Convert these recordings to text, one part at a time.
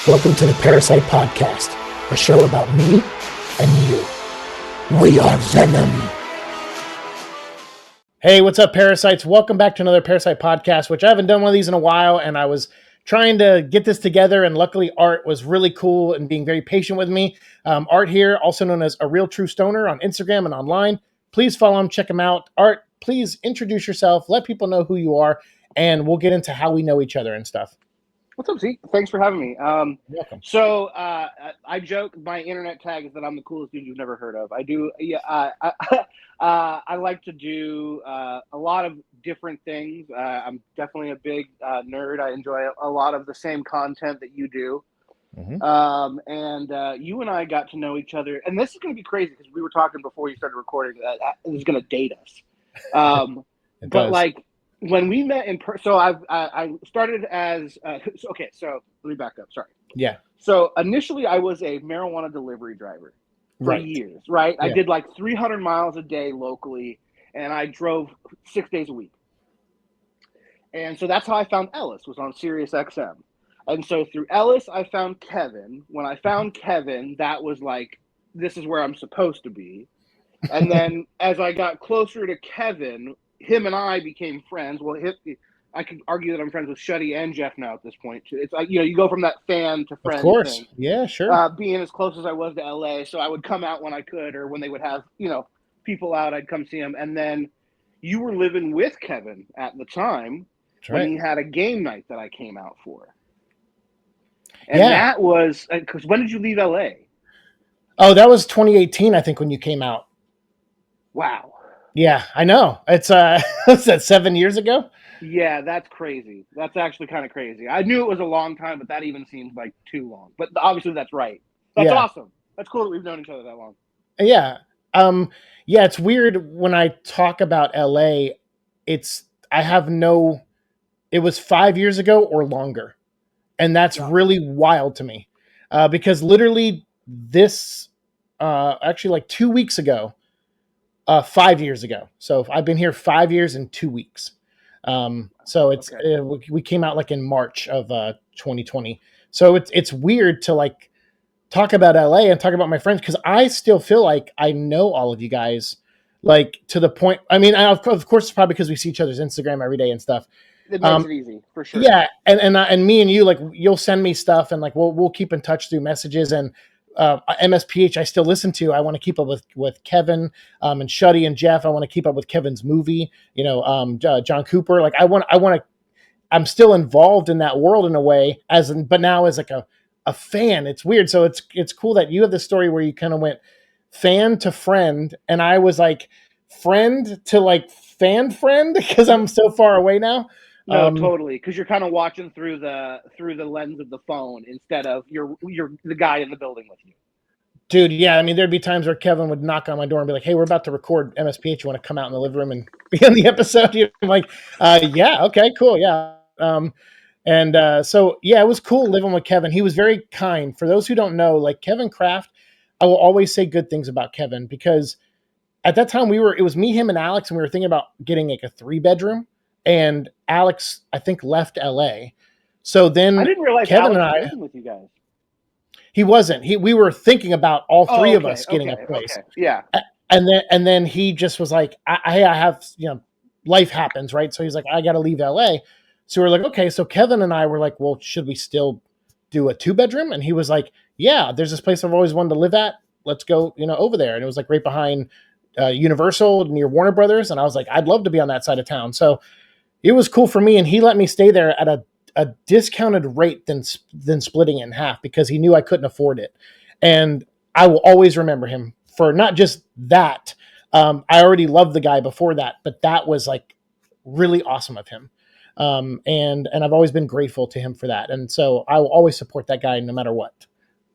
Welcome to the Parasite Podcast, a show about me and you. We are Venom. Hey, what's up, Parasites? Welcome back to another Parasite Podcast, which I haven't done one of these in a while, and I was trying to get this together, and luckily Art was really cool and being very patient with me. Art here, also known as A Real True Stoner on Instagram and online. Please follow him, check him out. Art, please introduce yourself, let people know who you are, and we'll get into how we know each other and stuff. What's up, Z? Thanks for having me. Welcome. So I joke my internet tag is that I'm the coolest dude you've never heard of. I do. Yeah. I like to do a lot of different things. I'm definitely a big nerd. I enjoy a lot of the same content that you do. Mm-hmm. And you and I got to know each other, and this is going to be crazy because we were talking before you started recording that this is going to date us. But like. When we met in person, so I started as okay. So let me back up. Sorry. Yeah. So initially, I was a marijuana delivery driver for years. Right. Yeah. I did like 300 miles a day locally, and I drove 6 days a week. And so that's how I found Ellis. Was on Sirius XM, and so through Ellis, I found Kevin. When I found Kevin, that was like, this is where I'm supposed to be. And then as I got closer to Kevin, him and I became friends. Well, I could argue that I'm friends with Shuddy and Jeff now at this point. It's like, you go from that fan to friend. Of course. Thing. Yeah, sure. Being as close as I was to LA. So I would come out when I could, or when they would have, people out, I'd come see them. And then you were living with Kevin at the time when he had a game night that I came out for. And that was, because when did you leave LA? Oh, that was 2018, I think, when you came out. Wow. Yeah, I know. It's what's that, 7 years ago? Yeah, that's crazy. That's actually kind of crazy. I knew it was a long time, but that even seems like too long. But obviously that's right. That's awesome. That's cool that we've known each other that long. Yeah. Yeah, it's weird when I talk about LA, it was 5 years ago or longer. And that's really wild to me. Because literally this actually like 2 weeks ago, 5 years ago. So I've been here 5 years and 2 weeks. So it's we came out like in March of 2020. So it's weird to like talk about LA and talk about my friends, because I still feel like I know all of you guys, like to the point. I mean, of course, it's probably because we see each other's Instagram every day and stuff. It makes it easy for sure. Yeah, and me and you, like, you'll send me stuff, and like we'll keep in touch through messages. And MSPH I still listen to. I want to keep up with Kevin and Shuddy and Jeff. I want to keep up with Kevin's movie, John Cooper. Like I'm still involved in that world in a way, but now as like a fan. It's weird. So it's cool that you have this story where you kind of went fan to friend, and I was like friend to like fan friend because I'm so far away now. No, totally. Because you're kind of watching through the lens of the phone instead of you're the guy in the building with you. Dude, yeah. I mean, there'd be times where Kevin would knock on my door and be like, "Hey, we're about to record MSPH. You want to come out in the living room and be on the episode?" I'm like, "Yeah, okay, cool, yeah." So yeah, it was cool living with Kevin. He was very kind. For those who don't know, like Kevin Kraft, I will always say good things about Kevin, because at that time it was me, him, and Alex, and we were thinking about getting like a 3-bedroom. And Alex, I think, left LA. So then I didn't realize Kevin Alex and I, was living with you guys. He wasn't. We were thinking about all three of us getting a place. Okay. Yeah. And then he just was like, I have, life happens, right? So he's like, I got to leave LA. So we're like, okay. So Kevin and I were like, well, should we still do a 2-bedroom? And he was like, yeah, there's this place I've always wanted to live at. Let's go, over there. And it was like right behind Universal near Warner Brothers. And I was like, I'd love to be on that side of town. So it was cool for me, and he let me stay there at a discounted rate than splitting it in half, because he knew I couldn't afford it. And I will always remember him for not just that. I already loved the guy before that, but that was like really awesome of him. And I've always been grateful to him for that. And so I will always support that guy no matter what.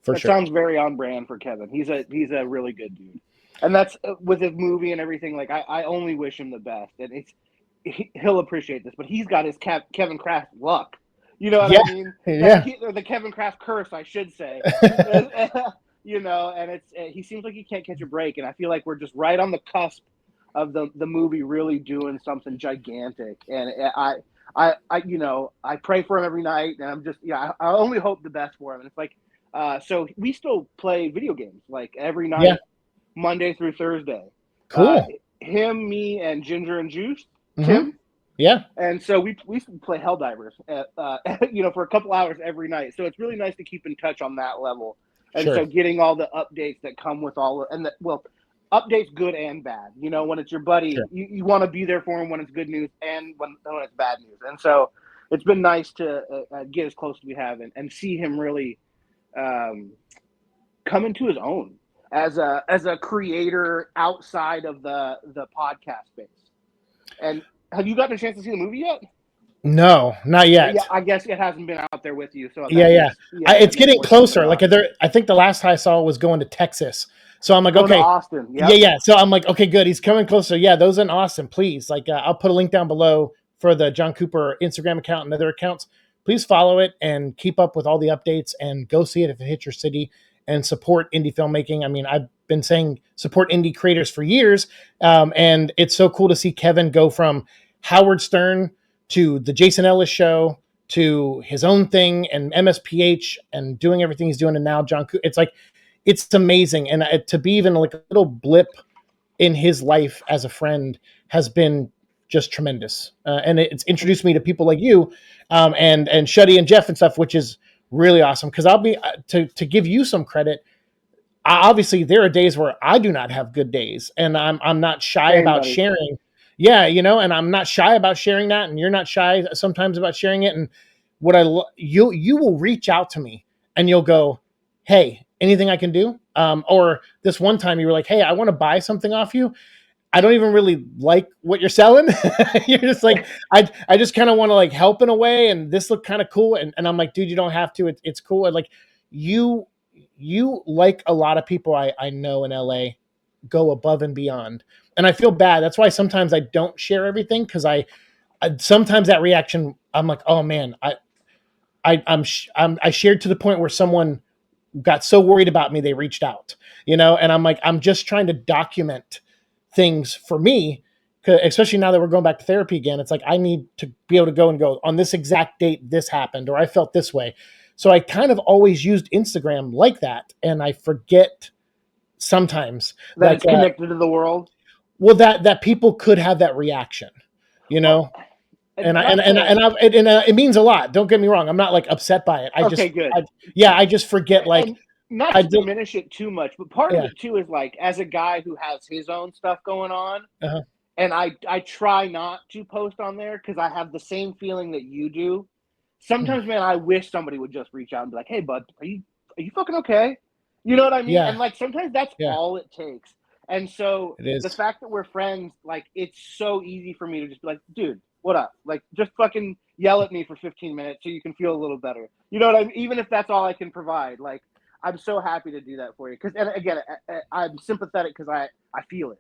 For sure. That sounds very on brand for Kevin. He's a really good dude. And that's with his movie and everything. Like I only wish him the best. And he'll appreciate this, but he's got his Kevin Kraft luck. You know what I mean? Yeah. Or the Kevin Kraft curse, I should say. And he seems like he can't catch a break, and I feel like we're just right on the cusp of the movie really doing something gigantic. And I pray for him every night, and I'm just, I only hope the best for him. And it's like, so we still play video games like every Yeah. night, Monday through Thursday. Cool. Him, me, and Ginger and Juice, Mm-hmm. Tim. Yeah. And so we used to play Helldivers, for a couple hours every night. So it's really nice to keep in touch on that level. And Sure. so getting all the updates that come with updates good and bad. When it's your buddy, Sure. you want to be there for him when it's good news and when it's bad news. And so it's been nice to get as close as we have and see him really come into his own as a creator outside of the podcast space. And have you gotten a chance to see the movie yet? No, not yet. Yeah, I guess it hasn't been out there with you. So It's getting closer. Like I think the last I saw was going to Texas. So I'm like, going okay, to Austin. Yep. Yeah. So I'm like, okay, good. He's coming closer. Yeah, those in Austin, please. Like, I'll put a link down below for the John Cooper Instagram account and other accounts. Please follow it and keep up with all the updates and go see it if it hits your city and support indie filmmaking. I mean, I've been saying support indie creators for years, and it's so cool to see Kevin go from Howard Stern to the Jason Ellis show to his own thing and MSPH and doing everything he's doing. And now John Cooper, it's amazing. And to be even like a little blip in his life as a friend has been just tremendous. And it's introduced me to people like you, and Shuddy and Jeff and stuff, which is really awesome. Cause I'll be, to give you some credit. Obviously there are days where I do not have good days, and I'm not shy about sharing. Yeah. And I'm not shy about sharing that. And you're not shy sometimes about sharing it. And what you will reach out to me and you'll go, hey, anything I can do? Or this one time you were like, hey, I want to buy something off you. I don't even really like what you're selling. You're just like, I just kind of want to like help in a way. And this looked kind of cool. And I'm like, dude, you don't have to, it's cool. And like you, like a lot of people I know in LA, go above and beyond. And I feel bad. That's why sometimes I don't share everything. Cause I sometimes that reaction, I'm like, oh man, I shared to the point where someone got so worried about me, they reached out, and I'm like, I'm just trying to document things for me, especially now that we're going back to therapy again. It's like, I need to be able to go and go on this exact date, this happened, or I felt this way. So I kind of always used Instagram like that. And I forget sometimes that it's connected to the world. Well, that people could have that reaction, Well, and it means a lot. Don't get me wrong. I'm not like upset by it. I just forget, like, and not to diminish it too much, but part of it too is like, as a guy who has his own stuff going on, and I try not to post on there because I have the same feeling that you do. Sometimes, man, I wish somebody would just reach out and be like, hey, bud, are you fucking okay? You know what I mean? Yeah. And like, sometimes that's all it takes. And so the fact that we're friends, like, it's so easy for me to just be like, dude, what up? Like, just fucking yell at me for 15 minutes so you can feel a little better. You know what I mean? Even if that's all I can provide, like, I'm so happy to do that for you. Because, and again, I'm sympathetic because I feel it,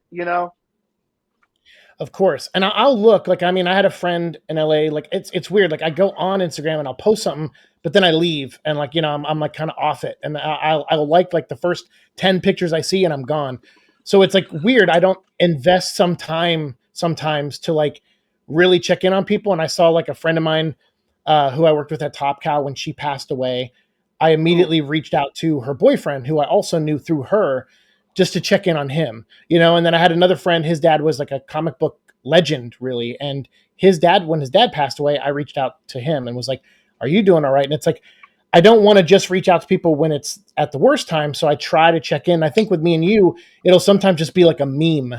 Of course. And I'll look, like, I mean, I had a friend in LA, like, it's weird. Like, I go on Instagram and I'll post something, but then I leave and like, I'm like kind of off it. And I'll like the first 10 pictures I see and I'm gone. So it's like weird. I don't invest some time sometimes to like really check in on people. And I saw like a friend of mine who I worked with at Top Cow when she passed away. I immediately reached out to her boyfriend, who I also knew through her, just to check in on him, and then I had another friend, his dad was like a comic book legend, really. And when his dad passed away, I reached out to him and was like, are you doing all right? And it's like, I don't want to just reach out to people when it's at the worst time. So I try to check in. I think with me and you, it'll sometimes just be like a meme,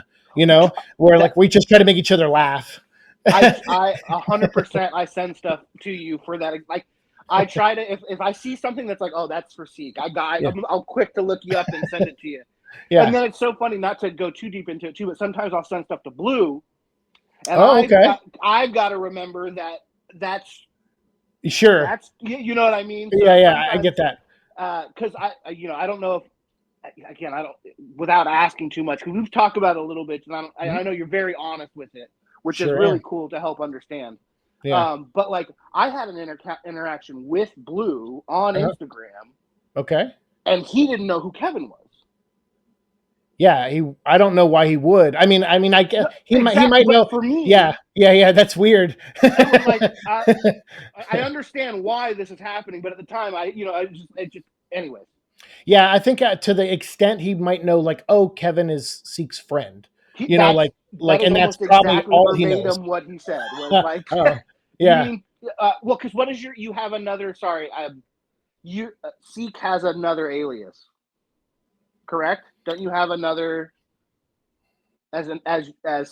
where like we just try to make each other laugh. I 100%, I send stuff to you for that. Like, I try to, if I see something that's like, oh, that's for Seek, I'll quick to look you up and send it to you. Yeah. And then it's so funny, not to go too deep into it too, but sometimes I'll send stuff to Blue. And I've got to remember that's sure. That's, you know what I mean? So yeah, I get that. Because I don't know if, again, I don't, without asking too much, because we've talked about it a little bit, and I know you're very honest with it, which is really cool to help understand. Yeah. But like, I had an interaction with Blue on Instagram. Okay. And he didn't know who Kevin was. I don't know why he would. I mean, I guess he might know. For me, yeah. That's weird. I was like, I understand why this is happening, but at the time, anyways. Yeah, I think to the extent he might know, like, oh, Kevin is Seek's friend. That is And that's almost probably exactly all he knows. verbatim what he said. Was like, yeah. You mean, well, because what is you have another? Sorry, Seek has another alias, correct? Don't you have another? As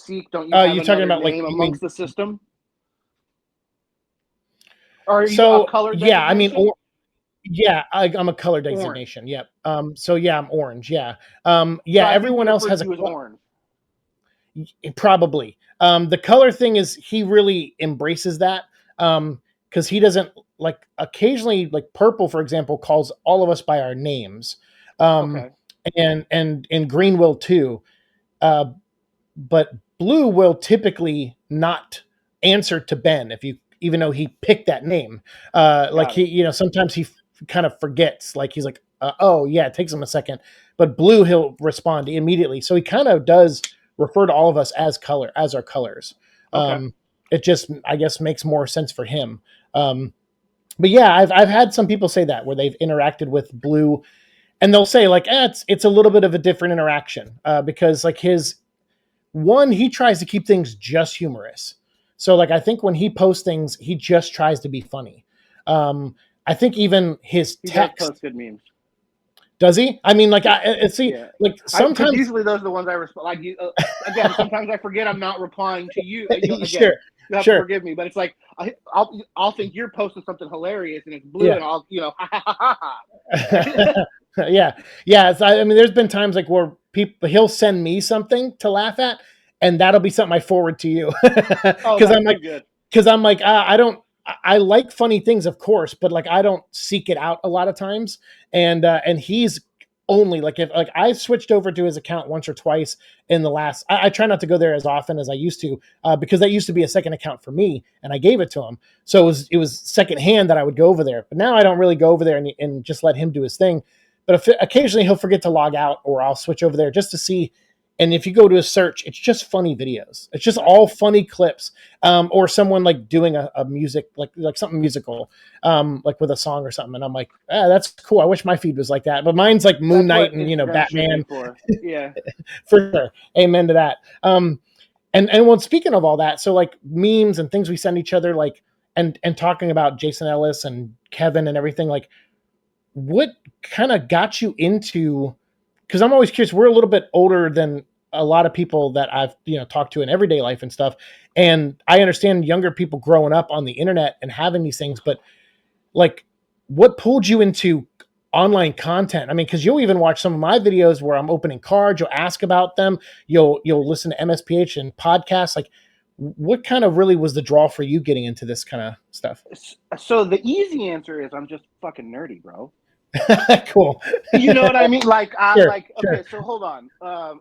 Seek, don't you have you another talking about name like amongst the system? Or are you so? a color Yeah, I mean, I'm a color Orange. designation. Yep. So yeah, I'm orange. Yeah. So Everyone else has you as orange. Probably. The color thing is he really embraces that. Because he doesn't like occasionally, like purple, for example, calls all of us by our names. Okay. And green will too. But blue will typically not answer to Ben even though he picked that name. Like sometimes he kind of forgets. Like he's like, oh yeah, it takes him a second. But blue, he'll respond immediately. So he kind of does refer to all of us as our colors. Okay. It just, I guess, makes more sense for him. But yeah, I've had some people say that where they've interacted with blue, and they'll say like, it's a little bit of a different interaction because like he tries to keep things just humorous. So like I think when he posts things, he just tries to be funny. I think even his text does post good memes. Does he? I mean, like like sometimes usually those are the ones I respond. Like again, sometimes I forget I'm not replying to you. Again, sure. You have to forgive me, but it's like I'll think you're posting something hilarious and it's blue, and I'll yeah. So, I mean, there's been times like where he'll send me something to laugh at, and that'll be something I forward to you because I'm like I like funny things, of course, but like I don't seek it out a lot of times, and he's only like if like I've switched over to his account once or twice in the last. I try not to go there as often as I used to because that used to be a second account for me, and I gave it to him, so it was secondhand that I would go over there. But now I don't really go over there and just let him do his thing. But occasionally he'll forget to log out, or I'll switch over there just to see. And if you go to a search, it's just funny videos. It's just all funny clips, or someone like doing a music, like something musical, like with a song or something. And I'm like, that's cool. I wish my feed was like that. But mine's like Moon Knight and Batman. Yeah, for sure. Amen to that. And well, speaking of all that, so like memes and things we send each other, like and talking about Jason Ellis and Kevin and everything, like what kind of got you into? Because I'm always curious. We're a little bit older than a lot of people that I've talked to in everyday life and stuff, and I understand younger people growing up on the internet and having these things. But like, what pulled you into online content? I mean, because you'll even watch some of my videos where I'm opening cards. You'll ask about them. You'll listen to MSPH and podcasts. Like, what kind of really was the draw for you getting into this kind of stuff? So the easy answer is I'm just fucking nerdy, bro. Cool. You know what I mean? Like, sure. So hold on.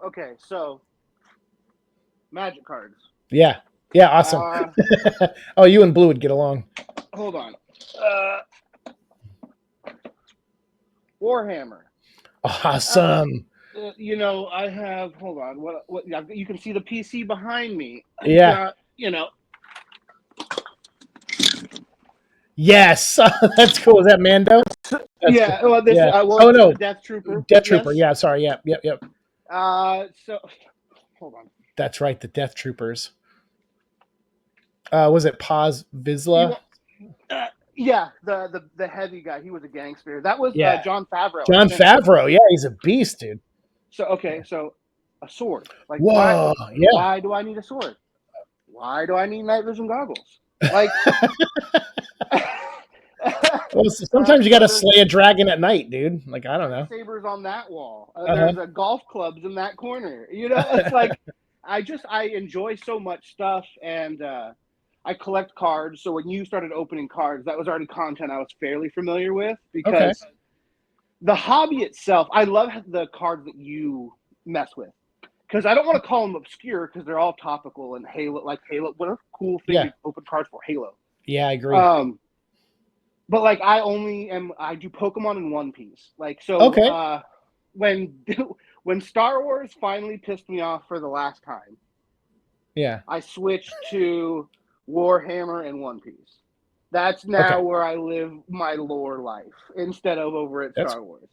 Okay, so magic cards. Yeah, awesome. Oh, you and Blue would get along. Hold on. Warhammer. Awesome. I have. Hold on. What? You can see the PC behind me. Yeah. Yes, that's cool. Is that Mando? That's cool. Well, this. Yeah. No, Death Trooper. Death Trooper. Yeah. Sorry. Yep. So, hold on. That's right. The Death Troopers. Was it Paz Vizsla? Yeah, the heavy guy. He was a gangster. That was Jon Favreau. Jon Favreau. Yeah, he's a beast, dude. So so a sword. Like, whoa, why do I need a sword? Why do I need night vision goggles? Like, well, sometimes you got to slay a dragon at night, dude. Like, I don't know. Sabers on that wall. There's a golf clubs in that corner. It's like I enjoy so much stuff, and I collect cards. So when you started opening cards, that was already content I was fairly familiar with because the hobby itself. I love the cards that you mess with. Because I don't want to call them obscure because they're all topical and Halo. What a cool thing to open cards for Halo. Yeah, I agree. But like I do Pokemon in One Piece. Like so. when Star Wars finally pissed me off for the last time, Yeah. I switched to Warhammer and One Piece. That's now where I live my lore life instead of over at Star Wars.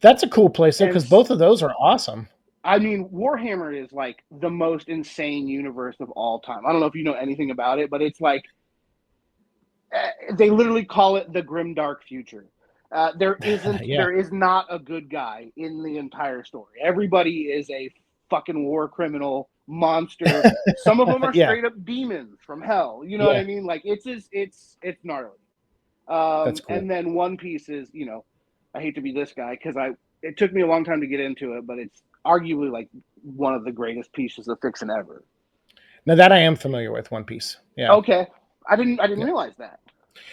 That's a cool place though, And because both of those are awesome. I mean, Warhammer is like the most insane universe of all time. I don't know if you know anything about it, but it's like they literally call it the grimdark future. There is not a good guy in the entire story. Everybody is a fucking war criminal monster. Some of them are straight up demons from hell. You know what I mean? Like it's gnarly. That's cool. And then One Piece is, I hate to be this guy because it took me a long time to get into it, but it's arguably like one of the greatest pieces of fiction ever. Now that I am familiar with One Piece. Yeah. Okay. I didn't realize that.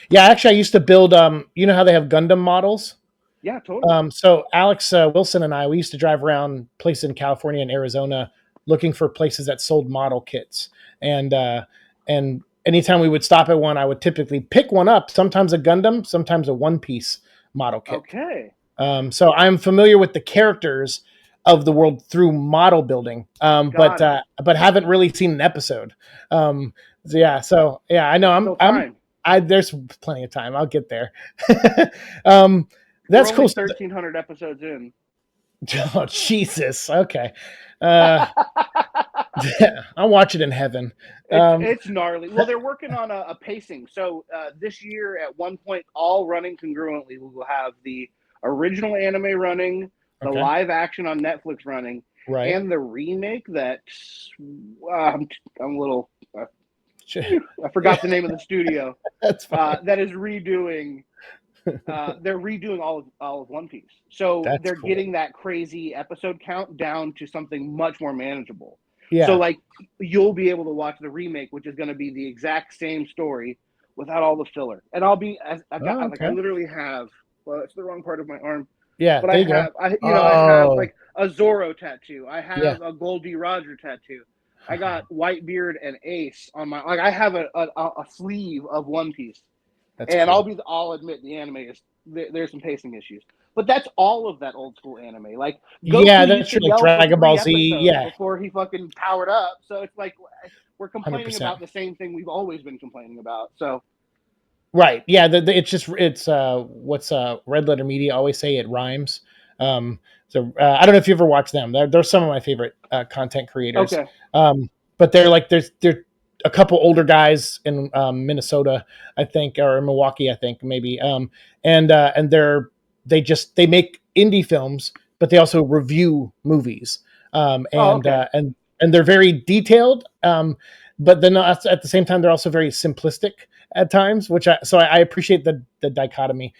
Yeah, actually I used to build you know how they have Gundam models? Yeah, totally. So Alex Wilson and I, we used to drive around places in California and Arizona looking for places that sold model kits. And anytime we would stop at one, I would typically pick one up, sometimes a Gundam, sometimes a One Piece model kit. Okay. So I'm familiar with the characters of the world through model building, but haven't really seen an episode. I know there's plenty of time. I'll get there. That's cool. 1,300 episodes in. Oh, Jesus. Okay. I'll watch it in heaven. It's gnarly. Well, they're working on a pacing. So this year, at one point, all running congruently, we will have the original anime running, the live action on Netflix running, and the remake that I'm a little. I forgot the name of the studio. That's fine. That is redoing. They're redoing all of One Piece, so they're getting that crazy episode count down to something much more manageable. Yeah. So like you'll be able to watch the remake, which is going to be the exact same story without all the filler. And I'll be I literally have. Well, it's the wrong part of my arm. Yeah, but I have like a Zorro tattoo. I have a Goldie Roger tattoo. I got Whitebeard and Ace on my. Like I have a sleeve of One Piece. I'll admit the anime is there's some pacing issues, but that's all of that old school anime. Like that's true. Like Dragon Ball Z, before he fucking powered up. So it's like we're complaining 100%. About the same thing we've always been complaining about. So right, yeah, it's what's Red Letter Media always say, it rhymes. I don't know if you ever watch them. They're some of my favorite content creators. Okay, but they're like they're a couple older guys in Minnesota, I think, or Milwaukee, I think maybe. And they make indie films, but they also review movies. And they're very detailed. But then at the same time, they're also very simplistic at times, so I appreciate the dichotomy.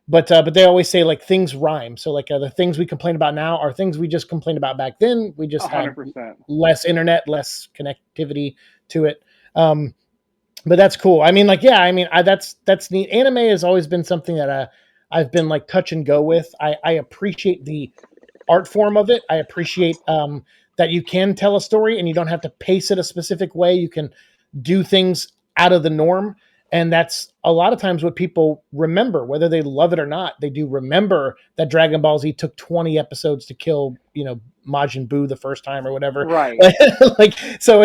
But they always say like things rhyme. So like the things we complain about now are things we just complained about back then. We just 100%. Had less internet, less connectivity to it. But that's cool. I mean, like, that's neat. Anime has always been something that I've been like touch and go with. I appreciate the art form of it. I appreciate that you can tell a story and you don't have to pace it a specific way. You can do things out of the norm. And that's a lot of times what people remember, whether they love it or not. They do remember that Dragon Ball Z took 20 episodes to kill, Majin Buu the first time or whatever. Right. So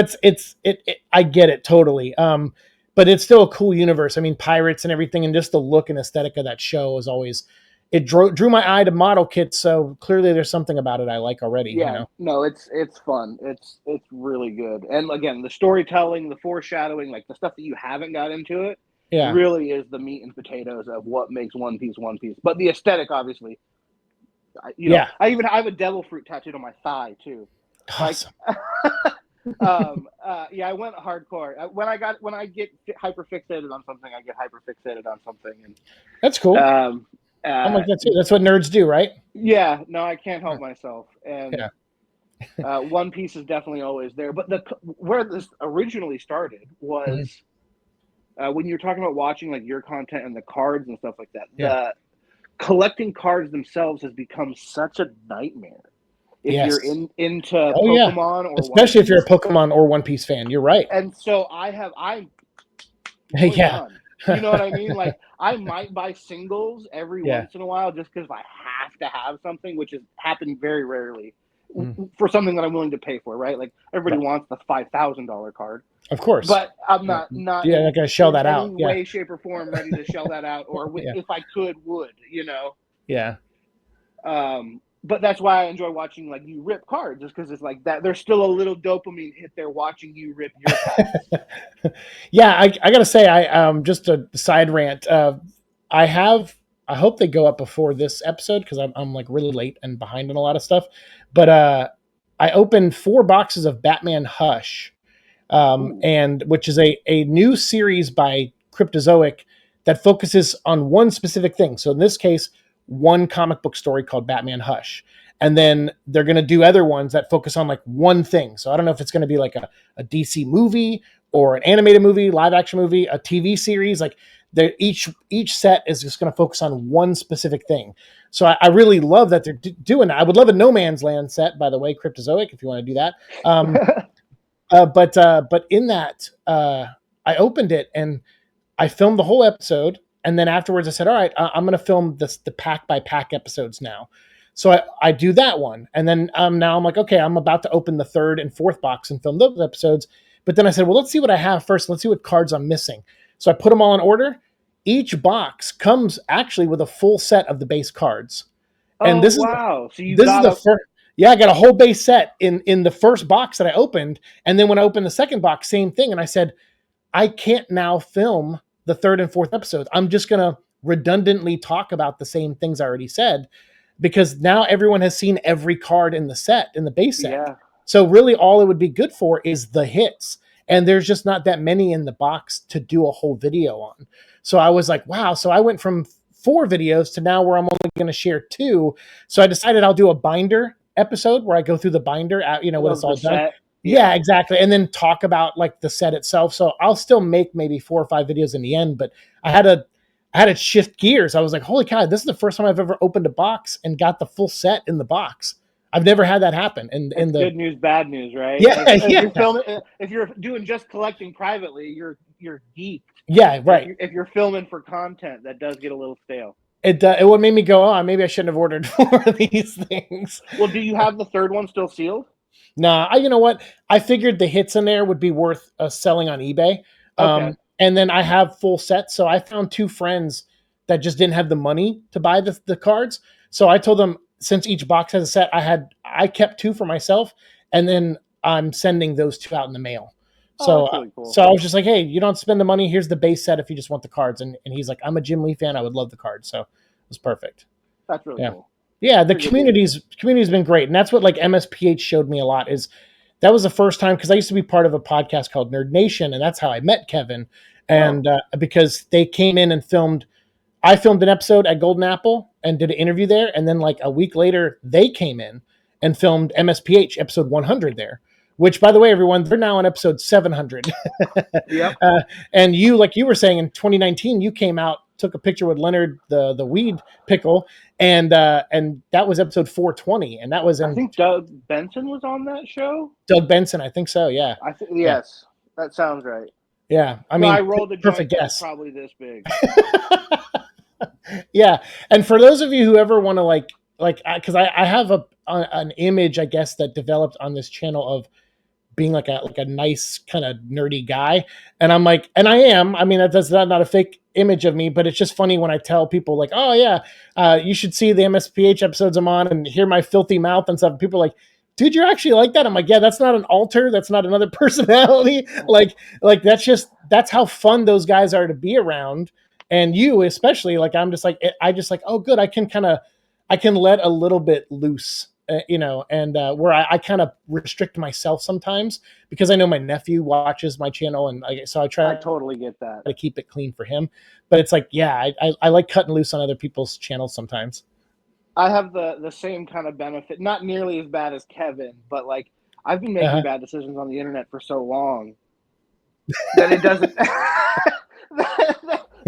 I get it totally. But it's still a cool universe. I mean, pirates and everything, and just the look and aesthetic of that show is always, it drew my eye to model kits. So clearly there's something about it I like already. Yeah, no, it's fun. It's really good. And again, the storytelling, the foreshadowing, like the stuff that you haven't got into it, really is the meat and potatoes of what makes One Piece One Piece. But the aesthetic, obviously, I have a devil fruit tattooed on my thigh too. Awesome. I went hardcore. When I get hyper fixated on something, I get hyper fixated on something, and that's cool. I'm like that too. That's what nerds do, right? Yeah. No, I can't help myself. And One Piece is definitely always there. But where this originally started was when you're talking about watching like your content and the cards and stuff like that. The collecting cards themselves has become such a nightmare. If you're into Pokemon, or especially if you're a Pokemon or One Piece fan, you're right. And so I'm you know what I mean? Like I might buy singles every once in a while just because I have to have something, which has happened very rarely Mm. for something that I'm willing to pay for, right? Like everybody Right. wants the $5,000 card, Of course. but I'm not Yeah, not gonna shell in that any out. Yeah. way, shape, or form ready to shell that out, or Yeah. if I could, would, Yeah. But that's why I enjoy watching like you rip cards, just because it's like that. There's still a little dopamine hit there watching you rip your packs. Yeah, I gotta say, I just a side rant. I have. I hope they go up before this episode because I'm like really late and behind on a lot of stuff. But I opened 4 boxes of Batman Hush, and which is a new series by Cryptozoic that focuses on one specific thing. So in this case, one comic book story called Batman Hush. And then they're going to do other ones that focus on like one thing. So I don't know if it's going to be like a DC movie or an animated movie, live action movie, a TV series. Like each set is just going to focus on one specific thing. So I really love that they're doing that. I would love a No Man's Land set, by the way, Cryptozoic, if you want to do that. But in that, I opened it and I filmed the whole episode, and then afterwards I said, all right, I'm going to film the pack by pack episodes now. So I do that one. And then now I'm like, okay, I'm about to open the 3rd and 4th box and film those episodes. But then I said, well, let's see what I have first. Let's see what cards I'm missing. So I put them all in order. Each box comes actually with a full set of the base cards. And this wow. So is the first. Yeah, I got a whole base set in the first box that I opened. And then when I opened the second box, same thing. And I said, I can't now film the 3rd and 4th episodes. I'm just going to redundantly talk about the same things I already said, because now everyone has seen every card in the set, in the base set. Yeah. So really all it would be good for is the hits. And there's just not that many in the box to do a whole video on. So I was like, wow. So I went from 4 videos to now where I'm only going to share 2. So I decided I'll do a binder episode where I go through the binder, when it's all done. Yeah, exactly. And then talk about like the set itself. So I'll still make maybe 4 or 5 videos in the end, but I had to shift gears. I was like, holy cow, this is the first time I've ever opened a box and got the full set in the box. I've never had that happen. And the good news, bad news, right? If you're doing just collecting privately, you're geeked. Yeah, right. If you're filming for content, that does get a little stale. It would make me go, oh, maybe I shouldn't have ordered 4 of these things. Well, do you have the 3rd one still sealed? Nah, you know what? I figured the hits in there would be worth selling on eBay. Okay. And then I have full sets. So I found 2 friends that just didn't have the money to buy the cards. So I told them, since each box has a set, I kept 2 for myself, and then I'm sending those 2 out in the mail. So, really cool. So I was just like, hey, you don't spend the money. Here's the base set if you just want the cards. And he's like, I'm a Jim Lee fan. I would love the cards. So it was perfect. That's really cool. Yeah, the community's been great. And that's what like MSPH showed me a lot, is that was the first time, because I used to be part of a podcast called Nerd Nation, and that's how I met Kevin. And because they came in and I filmed an episode at Golden Apple and did an interview there. And then like a week later, they came in and filmed MSPH episode 100 there, which, by the way, everyone, they're now on episode 700. Yep. And you, like you were saying, in 2019, you came out, took a picture with Leonard, the weed pickle, and that was episode 420. And that was I think Doug Benson was on that show. Doug Benson, I think so. Yeah. Yes, that sounds right. Yeah, I mean, I rolled a perfect joint guess. Probably this big. Yeah, and for those of you who ever want to like, because I have an image, I guess, that developed on this channel of being like a nice kind of nerdy guy, and I'm like, and I am. I mean, that's not a fake image of me, but it's just funny when I tell people like, oh yeah, you should see the MSPH episodes I'm on and hear my filthy mouth and stuff. People are like, dude, you're actually like that? I'm like, yeah, that's not an alter. That's not another personality. Like that's how fun those guys are to be around. And you especially, like, I just like, oh, good. I can let a little bit loose, and where I kind of restrict myself sometimes, because I know my nephew watches my channel, and so I totally get that, to keep it clean for him. But it's like, yeah, I like cutting loose on other people's channels sometimes. I have the same kind of benefit, not nearly as bad as Kevin, but like I've been making bad decisions on the internet for so long that it doesn't.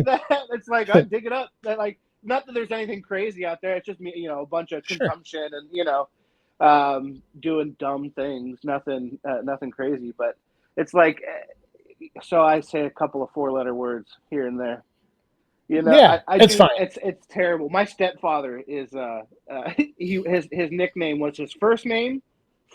that it's like I dig it up. That like, not that there's anything crazy out there. It's just me, a bunch of consumption and doing dumb things. Nothing crazy, but it's like, so I say a couple of 4-letter words here and there. It's fine. It's terrible. My stepfather is his nickname was his first name,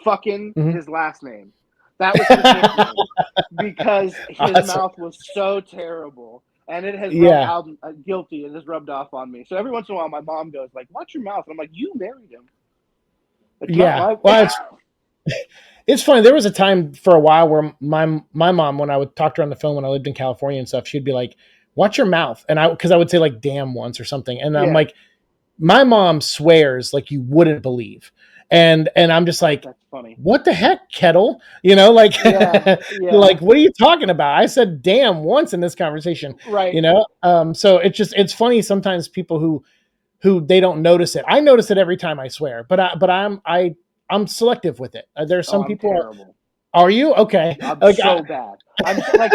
fucking Mhm. his last name. That was his nickname because his Awesome. mouth was so terrible, and it has rubbed Yeah. out guilty. It has rubbed off on me. So every once in a while, my mom goes like, "Watch your mouth." And I'm like, "You married him." It's not Yeah. my- Well, it's funny. There was a time for a while where my mom, when I would talk to her on the phone when I lived in California and stuff, she'd be like, "Watch your mouth," and because I would say like "damn" once or something, and I'm Yeah. like, my mom swears like you wouldn't believe, and I'm just like, That's funny. what the heck, Kettle? You know, like, Yeah. like, what are you talking about? I said "damn" once in this conversation, Right. you know. So it's funny sometimes people who they don't notice it. I notice it every time I swear, but I'm selective with it. There's some I'm people. terrible. Are you okay? I'm Like, so bad. I'm so, like,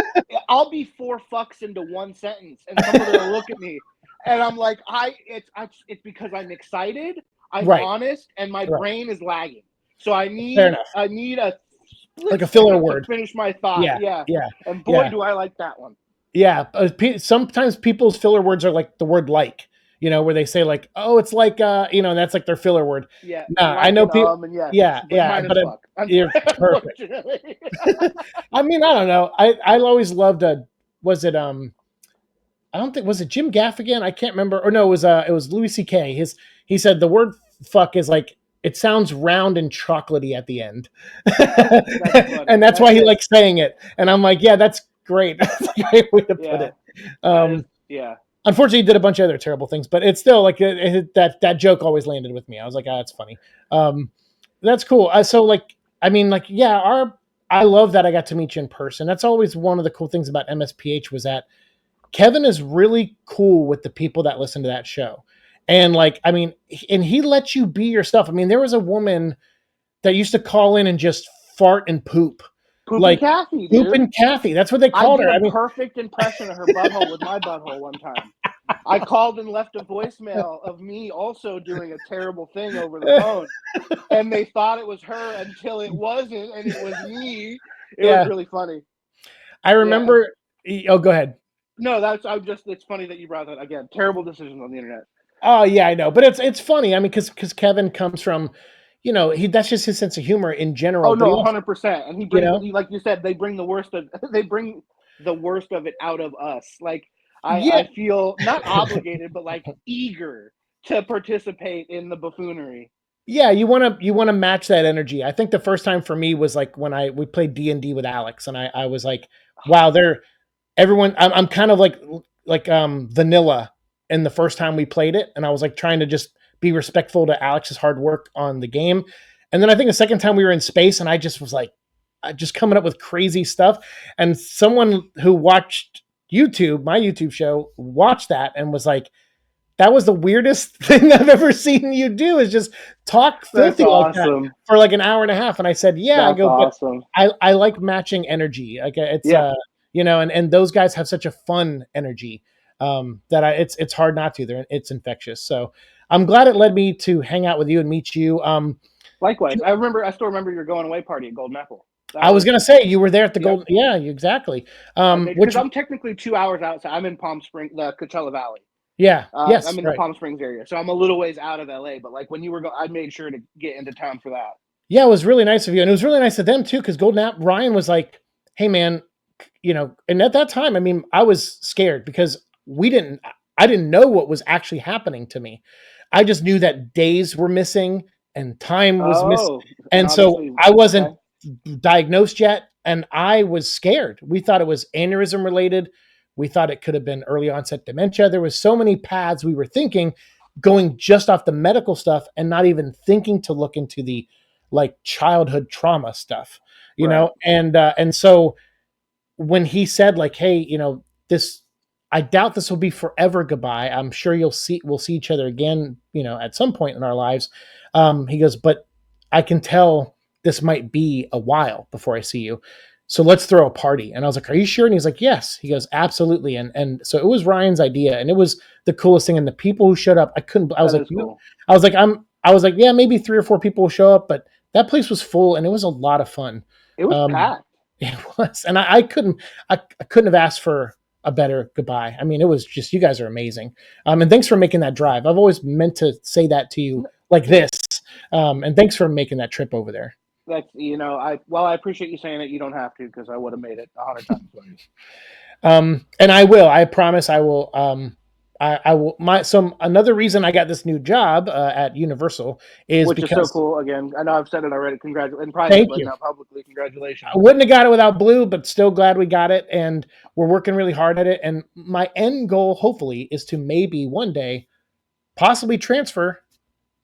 I'll be 4 fucks into one sentence, and someone will look at me, and I'm like, it's because I'm excited, I'm Right. honest, and my Right. brain is lagging. So I Fair need enough. a Like a filler word to finish my thought. Yeah. And boy, Yeah. do I like that one. Yeah. Sometimes people's filler words are like the word "like," you know, where they say like, "Oh, it's like," you know, and that's like their filler word. Yeah, Nah, like I know and people. and yes, Yeah, but yeah, mine is but fuck. you're perfect. Unfortunately. I mean, I don't know. I always loved was it I don't think, was it Jim Gaffigan? I can't remember. Or no, it was Louis C.K. He said the word "fuck" is like, it sounds round and chocolatey at the end. That's funny. And that's why he likes saying it. And I'm like, yeah, that's great. That's a great way to put Yeah. it. Yeah. Unfortunately, he did a bunch of other terrible things, but it's still like that joke always landed with me. I was like, that's funny. That's cool. So like, I mean, like, yeah, I love that I got to meet you in person. That's always one of the cool things about MSPH was that Kevin is really cool with the people that listen to that show. And like, I mean, and he lets you be yourself. I mean, there was a woman that used to call in and just fart and poop. Pooping Kathy, dude. Pooping Kathy. That's what they called her. I did a perfect impression of her butthole with my butthole one time. I called and left a voicemail of me also doing a terrible thing over the phone. And they thought it was her until it wasn't, and it was me. It was really funny. I remember. Yeah. Oh, go ahead. No, it's funny that you brought that again. Terrible decisions on the internet. Oh yeah, I know, but it's funny. I mean, because Kevin comes from, you know, that's just his sense of humor in general. Oh no, 100%. And he brings, like you said, they bring the worst of it out of us. Like I feel not obligated, but like eager to participate in the buffoonery. Yeah, you want to match that energy. I think the first time for me was like when we played D&D with Alex, and I was like, wow, everyone. I'm kind of like vanilla in the first time we played it, and I was like trying to just be respectful to Alex's hard work on the game. And then I think the second time we were in space, and I just was like, just coming up with crazy stuff. And someone who watched YouTube, my YouTube show, watched that and was like, that was the weirdest thing I've ever seen you do, is just talk filthy like that for like an hour and a half. And I said, yeah, that's awesome. But I like matching energy. Like it's, you know, and those guys have such a fun energy that it's hard not to. It's infectious. So I'm glad it led me to hang out with you and meet you. Likewise. I still remember your going away party at Golden Apple. I was going to say you were there at the Golden. Yeah, exactly. Because I'm technically 2 hours outside. I'm in Palm Springs, the Coachella Valley. Yeah. Yes. I'm in the Palm Springs area, so I'm a little ways out of LA. But like when you were going, I made sure to get into town for that. Yeah, it was really nice of you, and it was really nice of them too. Because Ryan was like, "Hey, man, you know." And at that time, I mean, I was scared because I didn't know what was actually happening to me. I just knew that days were missing and time was missing, and so I wasn't diagnosed yet, and I was scared. We thought it was aneurysm related. We thought it could have been early onset dementia. There was so many paths we were thinking, going just off the medical stuff and not even thinking to look into the like childhood trauma stuff, you know? And so when he said like, hey, you know, I doubt this will be forever goodbye. I'm sure we'll see each other again, you know, at some point in our lives. He goes, but I can tell this might be a while before I see you. So let's throw a party. And I was like, are you sure? And he's like, yes. He goes, absolutely. And so it was Ryan's idea, and it was the coolest thing. And the people who showed up, I was like, yeah, maybe 3 or 4 people will show up, but that place was full and it was a lot of fun. It was packed. It was. And I couldn't have asked for a better goodbye. I mean, it was just, you guys are amazing. And thanks for making that drive. I've always meant to say that to you like this. And thanks for making that trip over there. That's, I appreciate you saying it. You don't have to, because I would have made it 100 times for you. And I promise I will. I will. Another reason I got this new job at Universal is Which because is so cool. Again, I know I've said it already. In private, thank but you. now publicly, congratulations. I wouldn't have got it without Blue, but still glad we got it, and we're working really hard at it. And my end goal, hopefully, is to maybe one day possibly transfer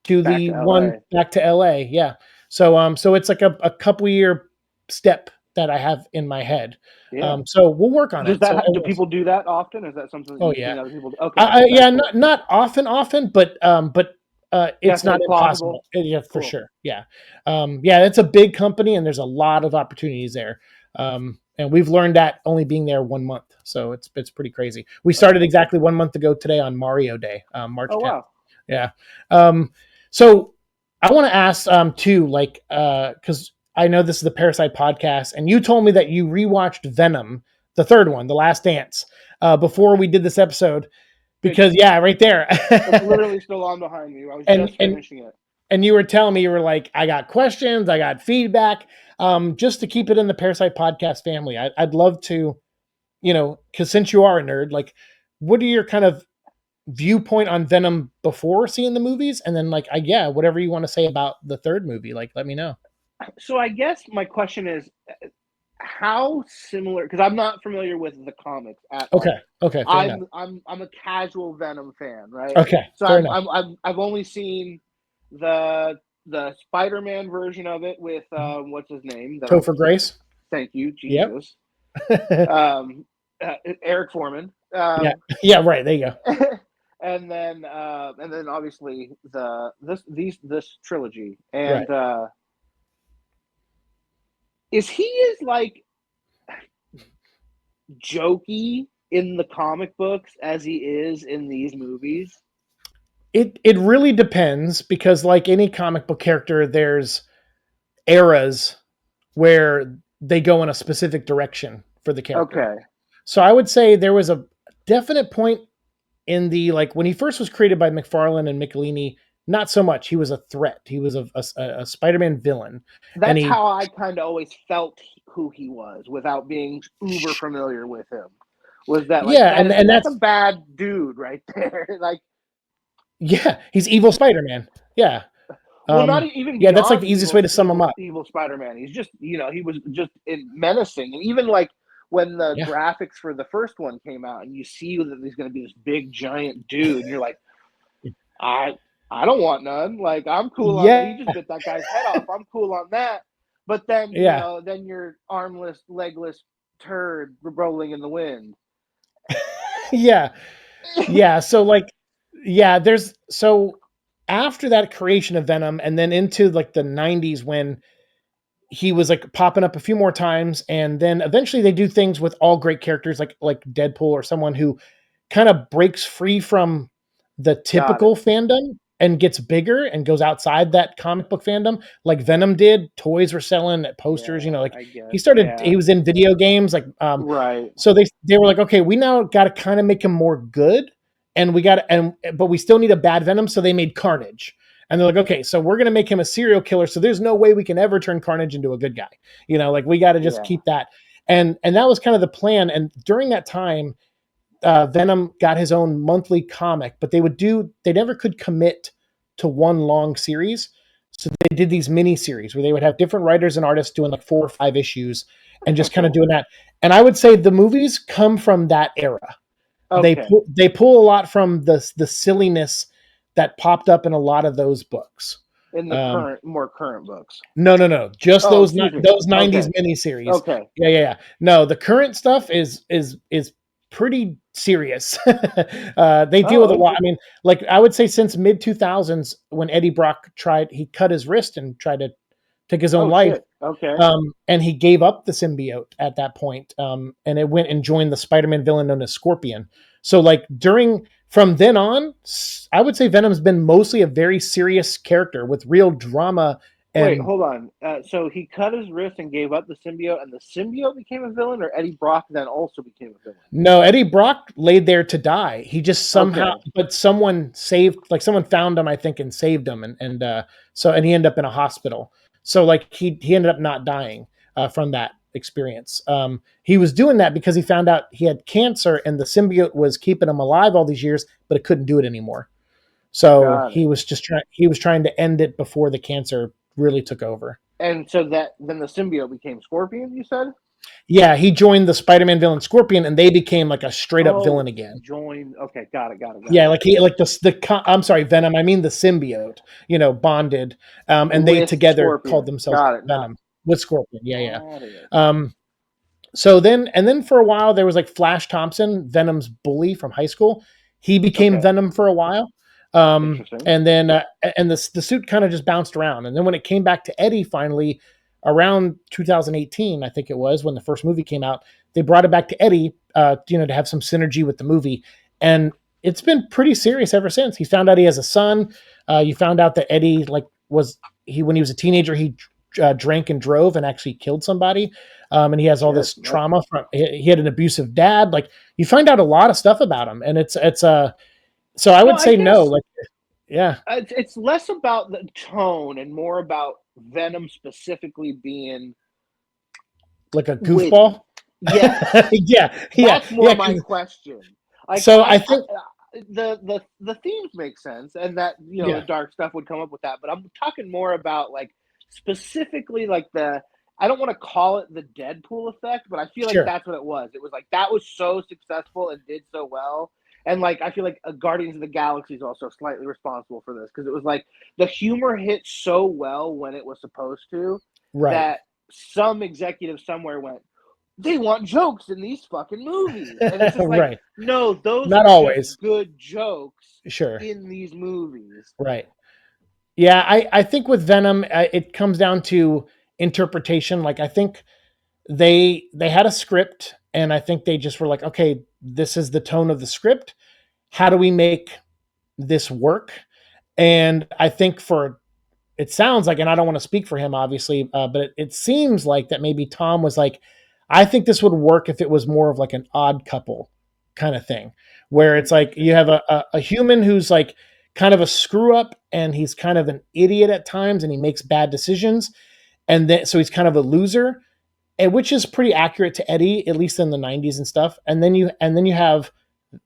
to Back the to one LA. back to LA. Yeah. So it's like a couple year step that I have in my head. Yeah. So we'll work on Does it. So that do people do that often? Is that something that oh you've yeah. seen other people do? Okay. Yeah, Cool. not often, but it's not Definitely impossible. plausible. Yeah, for Cool. sure. Yeah, yeah, it's a big company, and there's a lot of opportunities there. And we've learned that only being there 1 month, so it's pretty crazy. We started exactly 1 month ago today on Mario Day, March 10th. Wow. Yeah. So I want to ask too, like, because I know this is the Parasite podcast, and you told me that you rewatched Venom, the third one, The Last Dance, before we did this episode. Because right there. It's literally still on behind me. I was just finishing it. And you were telling me, you were like, I got questions, I got feedback. Just to keep it in the Parasite podcast family, I'd love to, because since you are a nerd, like, what are your kind of viewpoint on Venom before seeing the movies, and then like, whatever you want to say about the third movie, like, let me know. So I guess my question is, how similar? Because I'm not familiar with the comics at all. Okay. I'm a casual Venom fan, right? Okay. So fair enough. I've only seen the Spider-Man version of it with what's his name? Topher Grace. Thank you, Jesus. Yep. Eric Foreman. Yeah. Right. There you go. and then obviously this trilogy. And right. Is he as like jokey in the comic books as he is in these movies? It really depends, because like any comic book character, there's eras where they go in a specific direction for the character. Okay. So I would say there was a definite point in the, like, when he first was created by McFarlane and Michelini, not so much. He was a threat. He was a Spider-Man villain. That's how I kind of always felt who he was without being uber familiar with him. Was that like, and that's a bad dude right there. Like, yeah, he's evil Spider-Man. Yeah. Well, not even. Yeah, that's like the easiest way to sum him up. Evil Spider-Man. He's just, he was just menacing, and even like when the graphics for the first one came out, and you see that he's going to be this big giant dude, and you're like, I don't want none. Like, I'm cool on that. You just bit that guy's head off. I'm cool on that. But then, then you're armless, legless turd rolling in the wind. Yeah. So like, so after that creation of Venom, and then into like the 90s, when he was like popping up a few more times, and then eventually they do things with all great characters like Deadpool, or someone who kind of breaks free from the typical fandom and gets bigger and goes outside that comic book fandom, like Venom did. Toys were selling, posters, like he started, he was in video games, like, right. So they were like, okay, we now got to kind of make him more good, and but we still need a bad Venom. So they made Carnage, and they're like, okay, so we're going to make him a serial killer. So there's no way we can ever turn Carnage into a good guy. Like, we got to just keep that. And that was kind of the plan. And during that time, Venom got his own monthly comic, but they never could commit to one long series. So they did these mini series where they would have different writers and artists doing like 4 or 5 issues and just kind of doing that. And I would say the movies come from that era. Okay. They pull a lot from the silliness that popped up in a lot of those books. In the more current books. No. Just those 90s miniseries. Okay. Yeah. No, the current stuff is pretty serious. They deal with a lot. I mean, like, I would say since mid 2000s, when Eddie Brock he cut his wrist and tried to take his own life. Shit. Okay. And he gave up the symbiote at that point. And it went and joined the Spider-Man villain known as Scorpion. So like from then on, I would say Venom's been mostly a very serious character with real drama Wait, And hold on. So he cut his wrist and gave up the symbiote, and the symbiote became a villain, or Eddie Brock then also became a villain? no, Eddie Brock laid there to die. He just somehow, Okay. but someone saved, like someone found him, I think, and saved him, and he ended up in a hospital. So like he ended up not dying from that experience. He was doing that because he found out he had cancer, and the symbiote was keeping him alive all these years, but it couldn't do it anymore. So Got it. he was trying to end it before the cancer really took over. And so then the symbiote became Scorpion, you said? Yeah, he joined the Spider-Man villain Scorpion, and they became like a straight up Oh, villain again. joined. Okay, got it. Yeah, like I'm sorry, Venom. I mean the symbiote. Bonded, and they With together called Scorpion. themselves Got it. Venom with Scorpion. Yeah, yeah. Got it. So then for a while there was like Flash Thompson, Venom's bully from high school. He became Okay. Venom for a while. Interesting. And then the suit kind of just bounced around. And then when it came back to Eddie finally around 2018, I think it was when the first movie came out, they brought it back to Eddie, to have some synergy with the movie. And it's been pretty serious ever since. He found out he has a son. You found out that Eddie when he was a teenager, he drank and drove and actually killed somebody. And he has all this trauma from, he had an abusive dad. Like you find out a lot of stuff about him, and so I would say no, like, yeah. It's less about the tone and more about Venom specifically being like a goofball. Yeah, yeah. That's more my question. Like, so I think the themes make sense, and that the dark stuff would come up with that. But I'm talking more about like specifically like I don't want to call it the Deadpool effect, but I feel like that's what it was. It was like that was so successful and did so well. And like I feel like Guardians of the Galaxy is also slightly responsible for this because it was like the humor hit so well when it was supposed to that some executive somewhere went, they want jokes in these fucking movies. And it's just like, no, those not are always just good jokes sure in these movies. Right. Yeah, I think with Venom, it comes down to interpretation. Like I think they had a script, and I think they just were like, okay, this is the tone of the script. How do we make this work? And I think it sounds like, and I don't want to speak for him, obviously, but it seems like that maybe Tom was like, I think this would work if it was more of like an Odd Couple kind of thing, where it's like you have a human who's like kind of a screw up, and he's kind of an idiot at times, and he makes bad decisions, and then so he's kind of a loser, and which is pretty accurate to Eddie, at least in the 90s and stuff. And then you have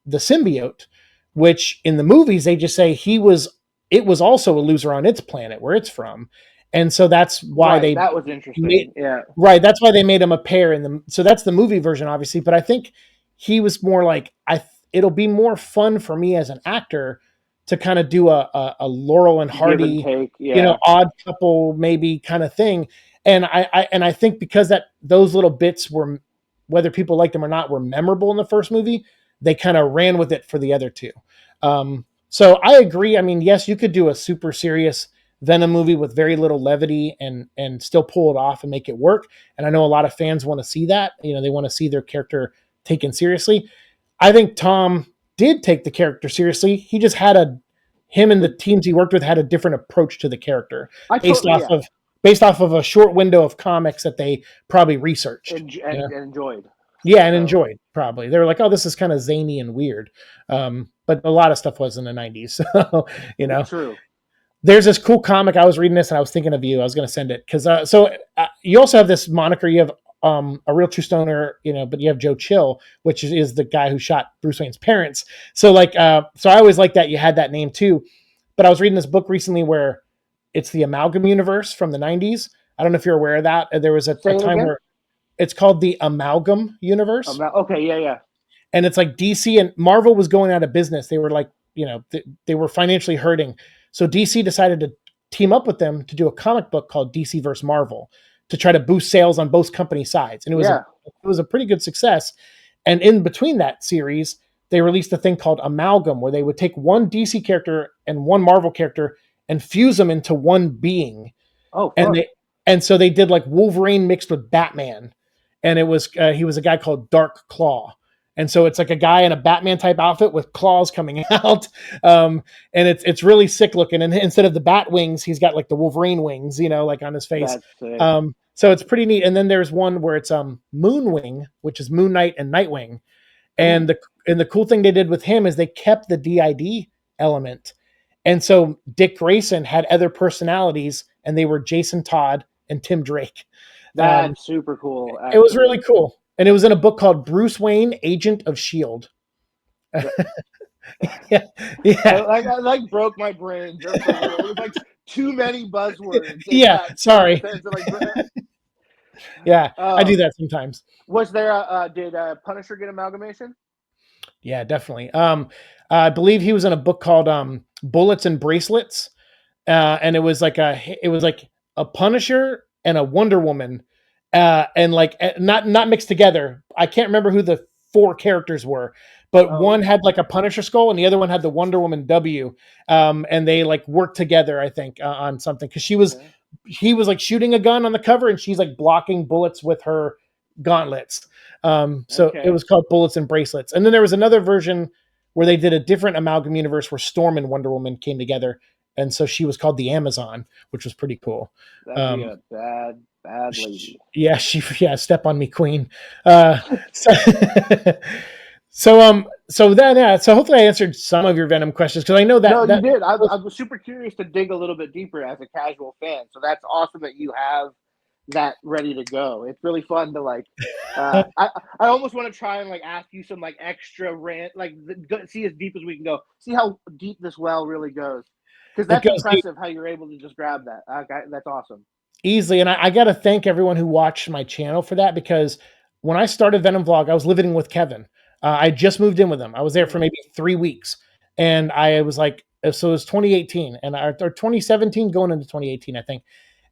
the symbiote, which in the movies they just say it was also a loser on its planet where it's from. And so that's why that was interesting. That's why they made him a pair so that's the movie version, obviously. But I think he was more like, it'll be more fun for me as an actor to kind of do a Laurel and Hardy, Odd Couple maybe kind of thing. And I think because those little bits were, whether people liked them or not, were memorable in the first movie, they kind of ran with it for the other two. So I agree. I mean, yes, you could do a super serious Venom movie with very little levity and still pull it off and make it work. And I know a lot of fans want to see that. They want to see their character taken seriously. I think Tom did take the character seriously. He just had him and the teams he worked with had a different approach to the character based off of a short window of comics that they probably researched and enjoyed. Yeah, and enjoyed probably. They were like, oh, this is kind of zany and weird. But a lot of stuff was in the 90s. So, True. There's this cool comic. I was reading this and I was thinking of you. I was going to send it because you also have this moniker. You have a real true stoner, but you have Joe Chill, which is the guy who shot Bruce Wayne's parents. So so I always like that you had that name too. But I was reading this book recently where it's the Amalgam universe from the 90s. I don't know if you're aware of that. There was a time where it's called the Amalgam universe. Okay, yeah. And it's like DC and Marvel was going out of business. They were like, they were financially hurting. So DC decided to team up with them to do a comic book called DC vs. Marvel to try to boost sales on both company sides. And it was a pretty good success. And in between that series, they released a thing called Amalgam, where they would take one DC character and one Marvel character and fuse them into one being. Oh, fun. And so they did like Wolverine mixed with Batman. And it was he was a guy called Dark Claw. And so it's like a guy in a Batman type outfit with claws coming out. And it's really sick looking. And instead of the bat wings, he's got like the Wolverine wings, like on his face. That's sick. So it's pretty neat. And then there's one where it's Moonwing, which is Moon Knight and Nightwing. And the cool thing they did with him is they kept the DID element. And so Dick Grayson had other personalities, and they were Jason Todd and Tim Drake. That's super cool. It was really cool. And it was in a book called Bruce Wayne, Agent of S.H.I.E.L.D. yeah. I broke my brain. It was like too many buzzwords. Yeah, sorry. Yeah, I do that sometimes. Was there did Punisher get amalgamation? Yeah, definitely. I believe he was in a book called Bullets and Bracelets. And it was like a Punisher and a Wonder Woman, and like not mixed together. I can't remember who the 4 characters were, but one had like a Punisher skull and the other one had the Wonder Woman W. And they like worked together, I think, on something, because he was like shooting a gun on the cover and she's like blocking bullets with her gauntlets. It was called Bullets and Bracelets. And then there was another version where they did a different amalgam universe where Storm and Wonder Woman came together. And so she was called the Amazon, which was pretty cool. That'd be a bad lady. Yeah, step on me, queen. So hopefully I answered some of your Venom questions, because I know that. No, you did. I was super curious to dig a little bit deeper as a casual fan. So that's awesome that you have that ready to go. It's really fun to like. I almost want to try and like ask you some like extra rant, like see as deep as we can go. See how deep this well really goes. Because that's impressive how you're able to just grab that. That's awesome. Easily. And I got to thank everyone who watched my channel for that, because when I started Venom Vlog, I was living with Kevin. I just moved in with him. I was there for maybe 3 weeks. And I was like, so it was 2018 or 2017 going into 2018, I think.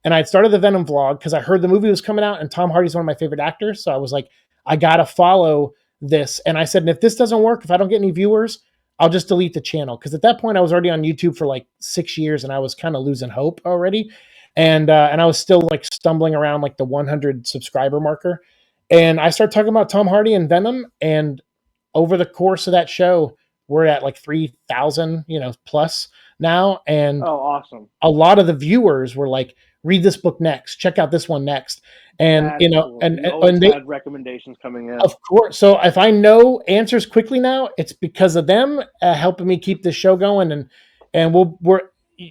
And I started the Venom Vlog because I heard the movie was coming out and Tom Hardy's one of my favorite actors. So I was like, I got to follow this. And I said, and if this doesn't work, if I don't get any viewers, I'll just delete the channel. Because at that point I was already on YouTube for like 6 years and I was kind of losing hope already. And I was still like stumbling around like the 100 subscriber marker. And I started talking about Tom Hardy and Venom. And over the course of that show, we're at like 3,000, plus now. And awesome. A lot of the viewers were like, read this book next, check out this one next. And, That's cool. and they had recommendations coming in. Of course. So if I know answers quickly now, it's because of them helping me keep this show going. And